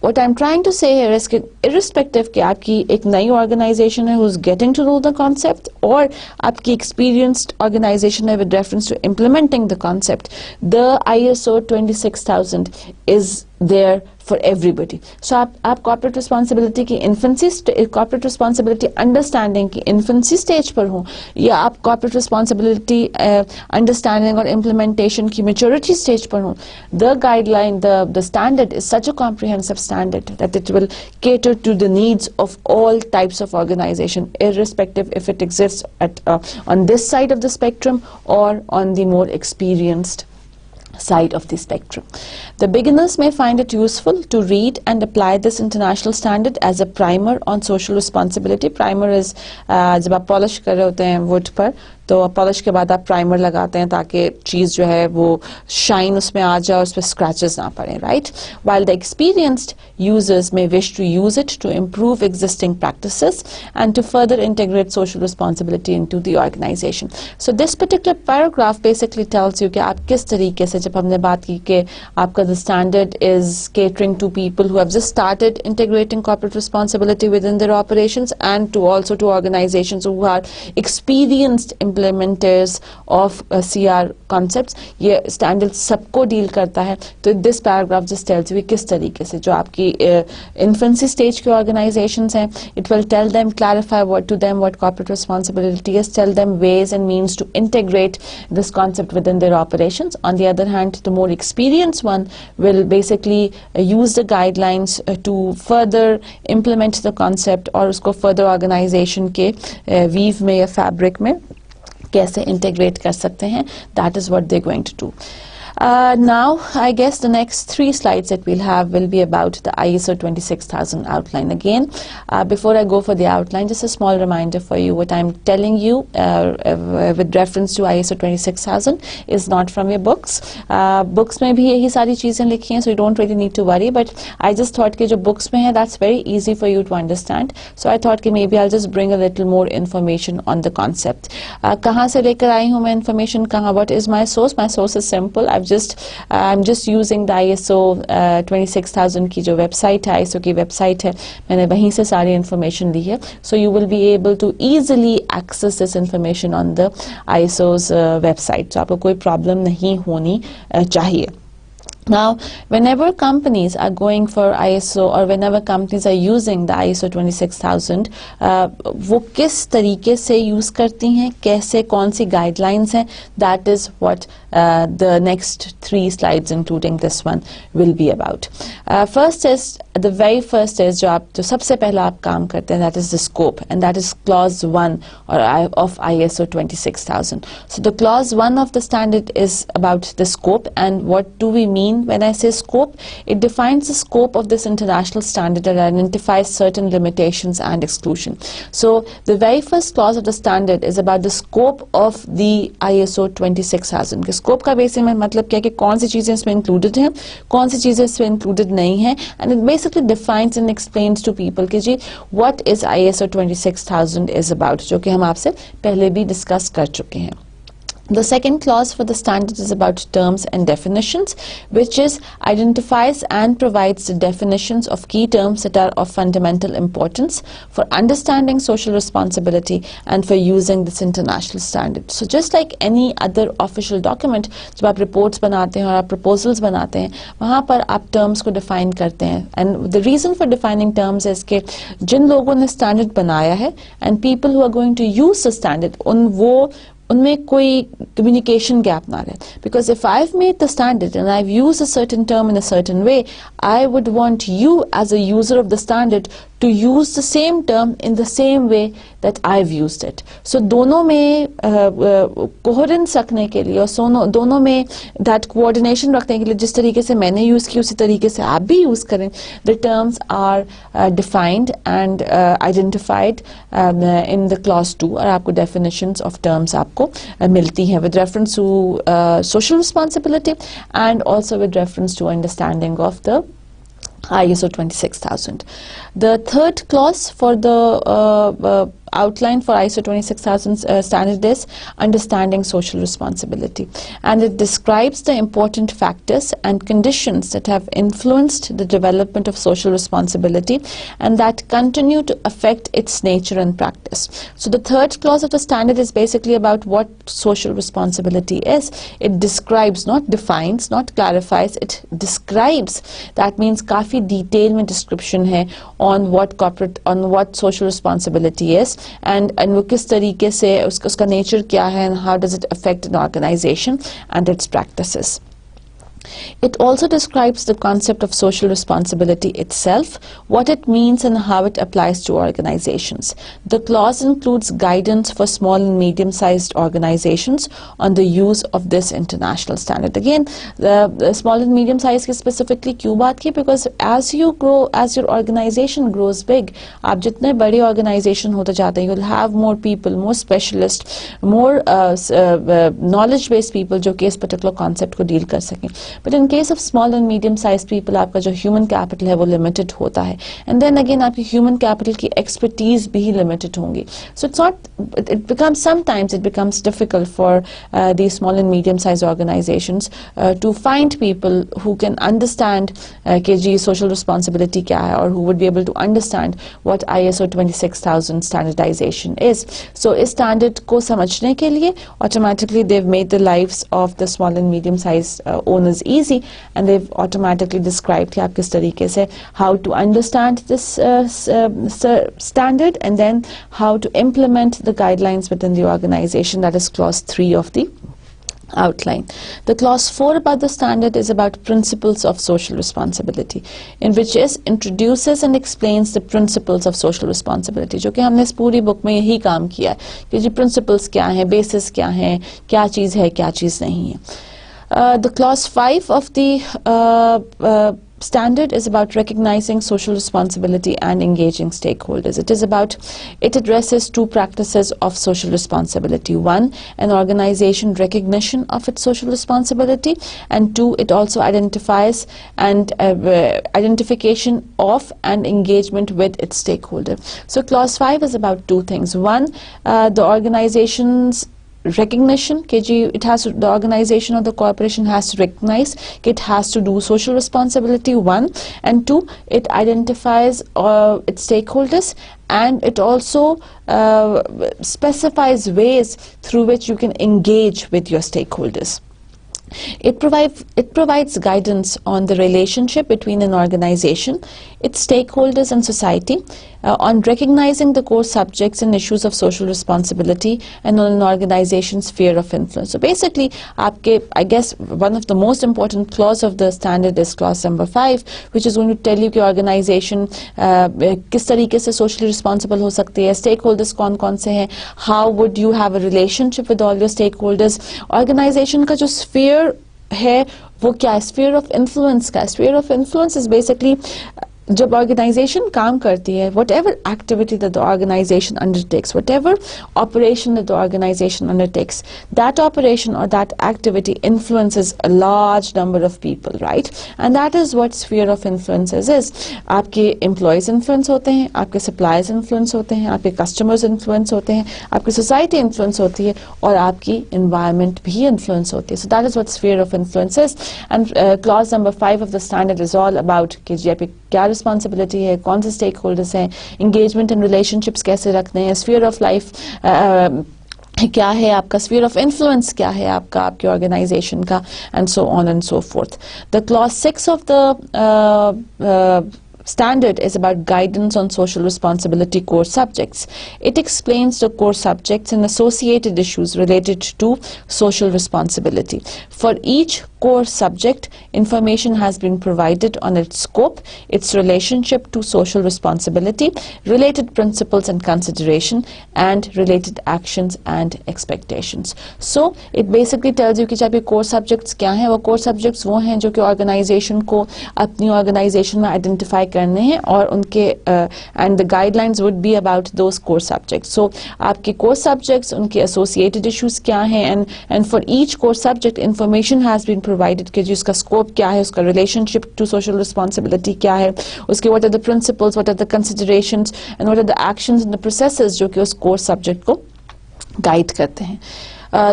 what I'm trying to say here is that irrespective कि आपकी एक नई organization है who's getting to know the concept और आपकी experienced organization है with reference to implementing the concept, the ISO 26000 is there for everybody. So आप corporate responsibility की corporate responsibility understanding की infancy stage पर हो या आप corporate responsibility understanding और implementation की maturity stage पर हो, the guideline, the standard is such a comprehensive standard that it will cater to the needs of all types of organization, irrespective if it exists at on this side of the spectrum or on the more experienced side of the spectrum. The beginners may find it useful to read and apply this international standard as a primer on social responsibility. Primer is जब आप polish कर रहे होते हैं wood पर तो polish के बाद आप प्राइमर लगाते हैं ताकि चीज़ जो है वो शाइन उसमें आ जाए और उस पर स्क्रैचेस ना पड़े, right? While the experienced users may wish to use it to improve existing practices and to further integrate social responsibility into the organization. So this particular paragraph basically tells you कि आप किस तरीके से, जब हमने बात की कि आपका the standard is catering to people who have just started integrating corporate responsibility within their operations and to also to organizations who are experienced implementers of CR concepts, ये standard सबको deal करता है. तो this paragraph just tells you किस तरीके से जो आपकी infancy stage के organizations हैं, it will tell them, clarify to them what corporate responsibility is, tell them ways and means to integrate this concept within their operations. On the other hand, the more experienced one will basically use the guidelines to further implement the concept और उसको further organization के weave में या fabric में कैसे integrate कर सकते हैं. That is what they're going to do. Now, I guess the next 3 slides that we'll have will be about the ISO 26000 outline. Again, before I go for the outline, just a small reminder for you. What I'm telling you with reference to ISO 26000 is not from your books. Books में भी यही सारी चीज़ें लिखी हैं, so you don't really need to worry. But I just thought कि जो books में है, that's very easy for you to understand. So I thought कि maybe I'll just bring a little more information on the concept. कहाँ से लेकर आई हूँ मैं information? कहाँ? What is my source? My source is simple. I've I'm just using the ISO 26000 की जो website है, ISO की वेबसाइट है, मैंने वहीं से सारी इन्फॉर्मेशन ली है. So you will be able to easily access this information on the ISO's website. So आपको कोई प्रॉब्लम नहीं होनी चाहिए. Now, whenever companies are going for ISO or whenever companies are using the ISO 26000, वो किस तरीके से यूज़ करती हैं, कैसे, कौन सी guidelines हैं, that is what the next 3 slides, including this one, will be about. The very first is जो सबसे पहला आप काम करते हैं, that is the scope, and that is clause 1 of ISO 26000. So the clause 1 of the standard is about the scope, and what do we mean when I say scope? It defines the scope of this international standard and identifies certain limitations and exclusion. So the very first clause of the standard is about the scope of the ISO 26000. के scope का basic में मतलब क्या है कि कौन सी चीज़ें इसमें included हैं, कौन सी चीज़ें इसमें included नहीं हैं, and it basically defines and explains to people कि जी what is ISO 26000 is about, जो कि हम आपसे पहले भी discuss कर चुके हैं. The second clause for the standard is about terms and definitions, which is identifies and provides the definitions of key terms that are of fundamental importance for understanding social responsibility and for using this international standard. So just like any other official document, जब आप reports बनाते हैं और आप proposals बनाते हैं, वहाँ पर आप terms को define करते हैं. And the reason for defining terms is कि जिन लोगों ने standard बनाया है and people who are going to use the standard, उनमें कोई communication gap ना रहे. Because if I've made the standard and I've used a certain term in a certain way, I would want you as a user of the standard to use the same term in the same way that I've used it. So दोनों में coherence रखने के लिए और दोनों में that coordination रखने के लिए जिस तरीके से मैंने use की उसी तरीके से आप भी use करें. The terms are defined and identified in the clause 2 और आपको definitions of terms आपको मिलती हैं with reference to social responsibility and also with reference to understanding of the ISO 26000. The third clause for the outline for ISO 26000 standard is understanding social responsibility, and it describes the important factors and conditions that have influenced the development of social responsibility and that continue to affect its nature and practice. So the third clause of the standard is basically about what social responsibility is. It describes, not defines, not clarifies, it describes. That means काफी detail में description है on what social responsibility is and वो किस तरीके से उसका nature क्या है and how does it affect an organization and its practices. It also describes the concept of social responsibility itself, what it means and how it applies to organizations. The clause includes guidance for small and medium-sized organizations on the use of this international standard. Again, the small and medium-sized की specifically क्यों बात की? Because as you grow, as your organization grows big, आप जितने बड़े organization होते जाते हैं, you'll have more people, more specialists, more knowledge-based people जो कि इस particular concept को deal कर सकें. But in case of small and medium-sized people, आपका जो human capital है वो limited होता है, and then again आपकी human capital की expertise भी limited होंगी. So it's not. It becomes sometimes it becomes difficult for these small and medium-sized organizations to find people who can understand कि जी social responsibility क्या है, or who would be able to understand what ISO 26000 standardization is. So इस standard को समझने के लिए automatically they've made the lives of the small and medium-sized owners easy, and they've automatically described कि आप किस तरीके से how to understand this standard and then how to implement the guidelines within the organization. That is clause 3 of the outline. The clause 4 about the standard is about principles of social responsibility, in which it introduces and explains the principles of social responsibility. जो कि हमने इस पूरी book में यही काम किया है कि जी principles क्या हैं, basis क्या हैं, क्या चीज़ है, क्या चीज़ नहीं है. The clause 5 of the standard is about recognizing social responsibility and engaging stakeholders. It addresses two practices of social responsibility. One, an organization recognition of its social responsibility, and two, it also identifies and identification of and engagement with its stakeholder. So clause 5 is about two things. One, the organization's recognition कि it has to, the organization or the corporation has to recognize it has to do social responsibility, one, and two, it identifies its stakeholders, and it also specifies ways through which you can engage with your stakeholders. It provides guidance on the relationship between an organization, its stakeholders and society, on recognizing the core subjects and issues of social responsibility, and on an organization's sphere of influence. So basically, I guess one of the most important clause of the standard is clause number 5, which is going to tell you कि organization किस तरीके से socially responsible हो सकती है, stakeholders कौन-कौन से हैं, how would you have a relationship with all your stakeholders, organization का जो sphere है वो क्या है, sphere of influence का. Sphere of influence is basically जब organization काम करती है, whatever activity that the organization undertakes, whatever operation that the organization undertakes, that operation or that activity influences a large number of people, right? And that is what sphere of influences is. आपके employees influence होते हैं, आपके suppliers influence होते हैं, आपके customers influence होते हैं, आपकी society influence होती है, और आपकी environment भी influence होती है. So that is what sphere of influence is. And clause number 5 of the standard is all about कि जी आपकी क्या रिस्पॉन्सिबिलिटी है, कौन से स्टेक होल्डर्स हैं, इंगेजमेंट एंड रिलेशनशिप्स कैसे रखने हैं, स्फीयर ऑफ लाइफ क्या है आपका, स्फीयर ऑफ इन्फ्लुएंस क्या है आपका, आपके ऑर्गेनाइजेशन का, and so on and so fourth. The clause 6 of the standard is about guidance on social responsibility core subjects. It explains the core subjects and associated issues related to social responsibility. For each core subject, information has been provided on its scope, its relationship to social responsibility, related principles and consideration, and related actions and expectations. So it basically tells you कि चाहे core subjects क्या हैं, वो core subjects वो हैं जो कि organization को अपनी organization में identify करने हैं, और उनके and the guidelines would be about those core subjects. So आपके core subjects, उनके associated issues क्या हैं, and for each core subject information has been provided कि जी उसका scope क्या है, उसका relationship to social responsibility क्या है, उसके what are the principles, what are the considerations, and what are the actions and the processes जो कि उस core subject को guide करते हैं.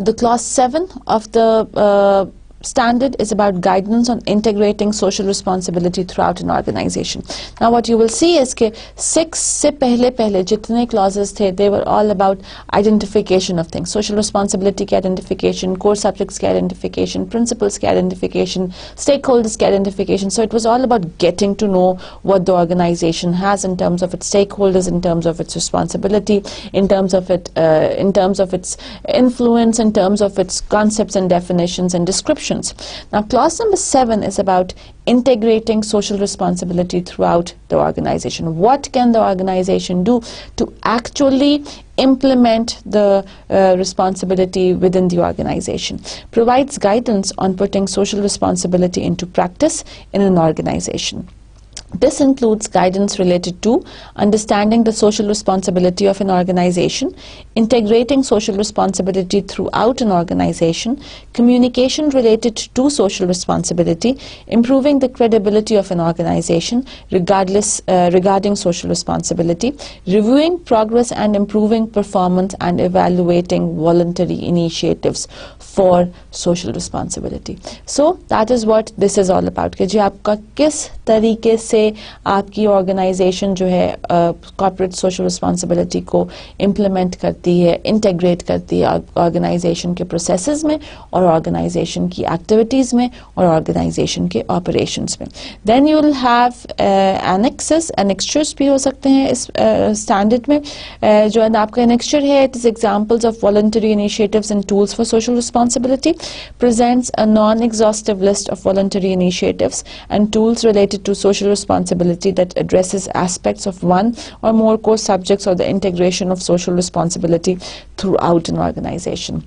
The clause 7 of the standard is about guidance on integrating social responsibility throughout an organization. Now what you will see is कि 6 से पहले जितने clauses थे, they were all about identification of things, social responsibility के identification, core subjects के identification, principles के identification, stakeholders के identification. So it was all about getting to know what the organization has in terms of its stakeholders, in terms of its responsibility, in terms of its influence, in terms of its concepts and definitions and descriptions. Now clause number 7 is about integrating social responsibility throughout the organization. What can the organization do to actually implement the responsibility within the organization? Provides guidance on putting social responsibility into practice in an organization. This includes guidance related to understanding the social responsibility of an organization, integrating social responsibility throughout an organization, communication related to social responsibility, improving the credibility of an organization regarding social responsibility, reviewing progress and improving performance, and evaluating voluntary initiatives for social responsibility. So that is what this is all about कि जी आपका किस तरीके से आपकी organisation जो है corporate social responsibility को implement करती है, इंटीग्रेट करती है ऑर्गेनाइजेशन के प्रोसेसेस में, और ऑर्गेनाइजेशन की एक्टिविटीज़ में, और ऑर्गेनाइजेशन के ऑपरेशंस में. Then you will have annexes, एनेक्स्चर्स भी हो सकते हैं इस स्टैंडर्ड में. जो है आपका एनेक्स्चर है, it is examples of voluntary initiatives and tools for social responsibility, presents a non-exhaustive list of voluntary initiatives and tools related to social responsibility that addresses aspects of one or more core subjects or the integration of social responsibility throughout an organization.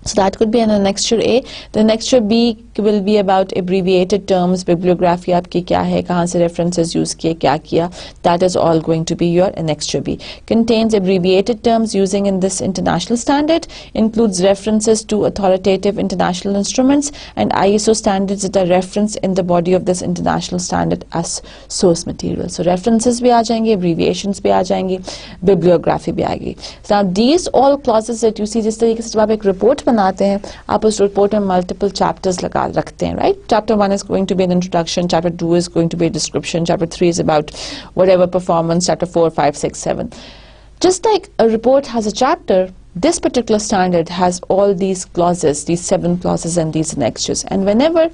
So that could be an annexure A. The annexure B will be about abbreviated terms, bibliography आपकी क्या है, कहाँ से references use किए, क्या किया. That is all going to be your annexure B. Contains abbreviated terms using in this international standard, includes references to authoritative international instruments and ISO standards that are referenced in the body of this international standard as source material. So references भी आ जाएंगे, abbreviations भी आ जाएंगी, bibliography भी आएगी. Now these all clauses that you see, जिस तरीके से जब आप एक report बनाते हैं, आप उस report में multiple chapters लगा रखते हैं, right? Chapter 1 is going to be an introduction, chapter 2 is going to be a description, chapter 3 is about whatever performance, chapter 4, 5, 6, 7. Just like a report has a chapter, this particular standard has all these clauses, these 7 clauses and these annexures. And whenever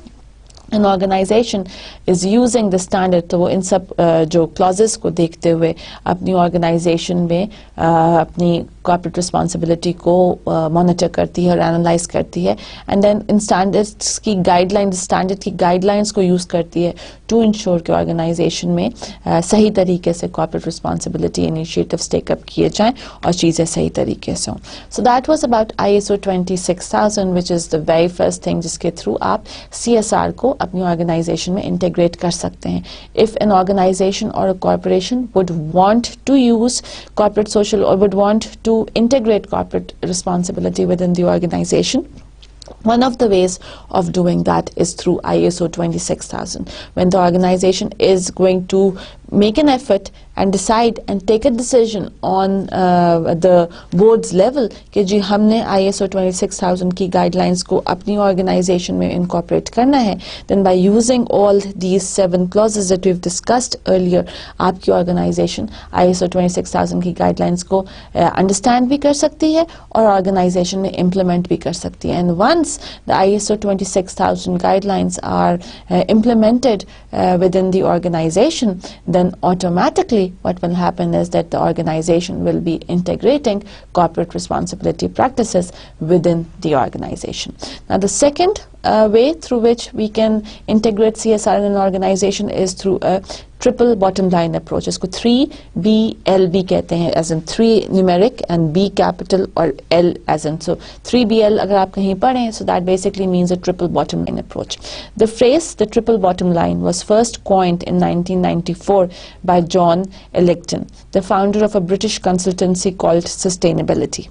an organization is using the standard, तो वो इन सब जो clauses को देखते हुए अपनी organization में अपनी corporate responsibility को monitor करती है और analyze करती है, and then in standards की guidelines, standard की guidelines को use करती है to ensure कि organization में सही तरीके से corporate responsibility initiatives take up किए जाएं और चीज़ें सही तरीके से हों. So that was about ISO 26000, which is the very first thing जिसके through आप CSR को अपनी organization में integrate कर सकते हैं. If an organization or a corporation would want to use corporate social or would want to integrate corporate responsibility within the organization, one of the ways of doing that is through ISO 26000. When the organization is going to make an effort and decide and take a decision on the board's level कि जी हमने ISO 26000 की guidelines को अपनी organization में incorporate करना है, then by using all these 7 clauses that we've discussed earlier, आपकी organization ISO 26000 की guidelines को understand भी कर सकती है और organization में implement भी कर सकती है. And once the ISO 26000 guidelines are implemented within the organization, then automatically what will happen is that the organization will be integrating corporate responsibility practices within the organization. Now the second way through which we can integrate CSR in an organization is through a triple bottom line approach. इसको 3BLB कहते हैं, as in 3 numeric and B capital or L as in, so 3BL अगर आप कहीं पढ़ें, so that basically means a triple bottom line approach. The phrase, the triple bottom line, was first coined in 1994 by John Ellington, the founder of a British consultancy called Sustainability.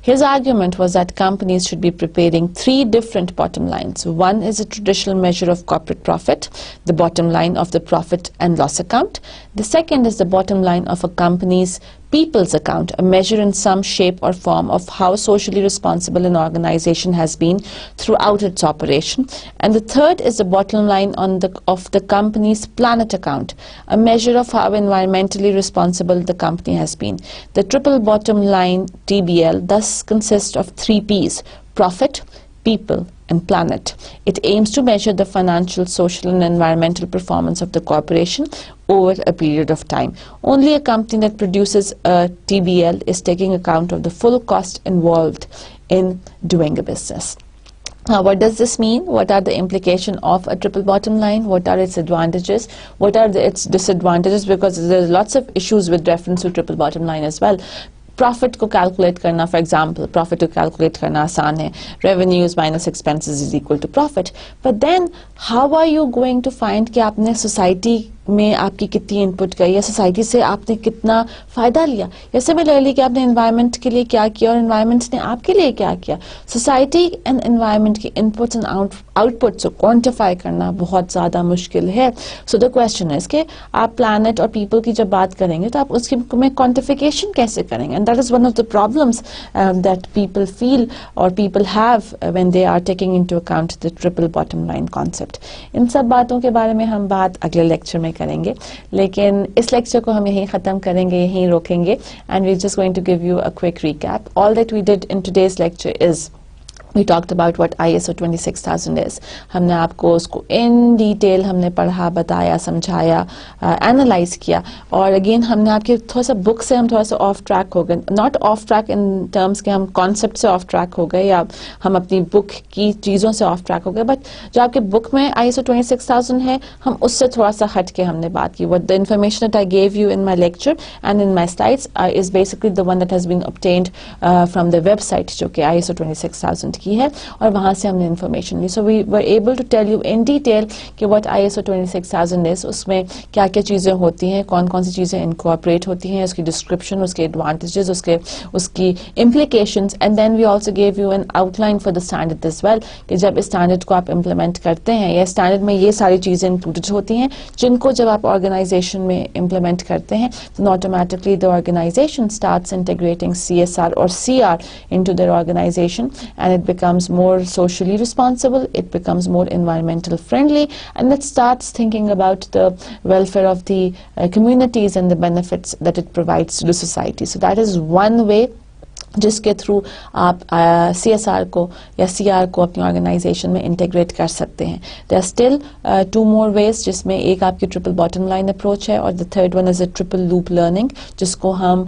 His argument was that companies should be preparing 3 different bottom lines. One is a traditional measure of corporate profit, the bottom line of the profit and loss account. The second is the bottom line of a company's people's account, a measure in some shape or form of how socially responsible an organization has been throughout its operation. And the third is the bottom line of the company's planet account, a measure of how environmentally responsible the company has been. The triple bottom line TBL thus consists of 3 P's: profit, people, and planet. It aims to measure the financial, social, and environmental performance of the corporation over a period of time. Only a company that produces a TBL is taking account of the full cost involved in doing a business. Now, what does this mean? What are the implications of a triple bottom line? What are its advantages? What are its disadvantages? Because there's lots of issues with reference to triple bottom line as well. Profit को calculate करना, for example, profit को calculate करना आसान है. Revenues minus expenses is equal to profit. But then, how are you going to find कि आपने society में आपकी कितनी इनपुट गई या सोसाइटी से आपने कितना फ़ायदा लिया, या सिमिलरली कि आपने एनवायरनमेंट के लिए क्या किया और एनवायरनमेंट ने आपके लिए क्या किया. सोसाइटी एंड एनवायरनमेंट की इनपुट्स एंड आउटपुट्स को क्वांटिफाई करना बहुत ज़्यादा मुश्किल है. सो द क्वेश्चन इज कि आप प्लैनेट और पीपल की जब बात करेंगे तो आप उसकी में क्वांटिफिकेशन कैसे करेंगे. And that is one of the problems that people feel और people have when they are taking into account the triple bottom line concept. इन सब बातों के बारे में हम बात अगले लेक्चर में करेंगे, लेकिन इस लेक्चर को हम यहीं ख़त्म करेंगे, यहीं रोकेंगे. And we just going to give you a quick recap. All that we did in today's lecture is We talked about what ISO 26000 is. हमने आपको उसको in detail हमने पढ़ा, बताया, समझाया, analyze किया. और again हमने आपके थोड़ा सा book से हम थोड़ा सा off track हो गए. Not off track in terms के हम concept से off track हो गए या हम अपनी book की चीज़ों से off track हो गए. But जो आपके book में ISO 26000 है, हम उससे थोड़ा सा हट के हमने बात की. What the information that I gave you in my lecture and in my slides is basically the one that has been obtained from the website जो कि ISO 26000 की है और वहाँ से हमने इन्फॉर्मेशन ली. So we were able to tell you in detail कि व्हाट ISO 26000 इज, उसमें क्या क्या चीज़ें होती हैं, कौन कौन सी चीज़ें इनकॉर्पोरेट होती हैं, उसकी डिस्क्रिप्शन, उसके एडवांटेजेस, उसकी implications, and then we also gave you an outline for the standard as well कि जब इस स्टैंडर्ड को आप इम्प्लीमेंट करते हैं या स्टैंडर्ड में ये सारी चीज़ें इंक्लूडेड होती हैं जिनको जब आप ऑर्गेनाइजेशन में इम्प्लीमेंट करते हैं तो automatically the organisation starts integrating CSR or CR into their organization, and it becomes more socially responsible, it becomes more environmental friendly, and it starts thinking about the welfare of the communities and the benefits that it provides to the society. So that is one way जिसके through आप CSR को या CR को अपनी organisation में integrate कर सकते हैं. There are still 2 more ways, जिसमें एक आपकी ट्रिपल बॉटम लाइन अप्रोच है और the third one is a triple loop learning, जिसको हम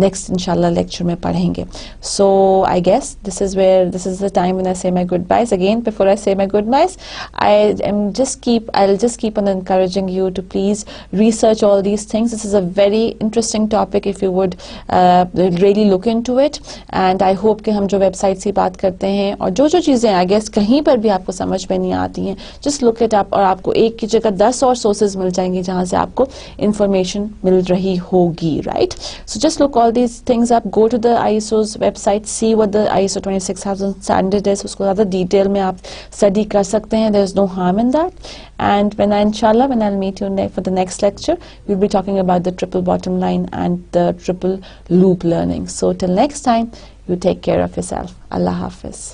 नेक्स्ट इंशाल्लाह लेक्चर में पढ़ेंगे. So I guess this is the time when I say my good byes. Again before I say my good byes, I'll just keep on encouraging you to please research all these things. This is a very interesting topic if you would really look into it. And I hope कि हम जो website से बात करते हैं और जो चीज़ें आई गेस कहीं पर भी आपको समझ में नहीं आती हैं, जस्ट लुक इट अप और आपको एक की जगह 10 और सोर्सेज मिल जाएंगी जहां से आपको इंफॉर्मेशन मिल रही होगी, right. So just look all these things up, go to the ISO's website, see what the ISO 26000 standard is, उसको ज़्यादा डिटेल में आप स्टडी कर सकते हैं. There is no harm in that. And when I'll meet you for the next lecture, we'll be talking about the triple bottom line and the triple loop learning. So till next time, you take care of yourself. Allah Hafiz.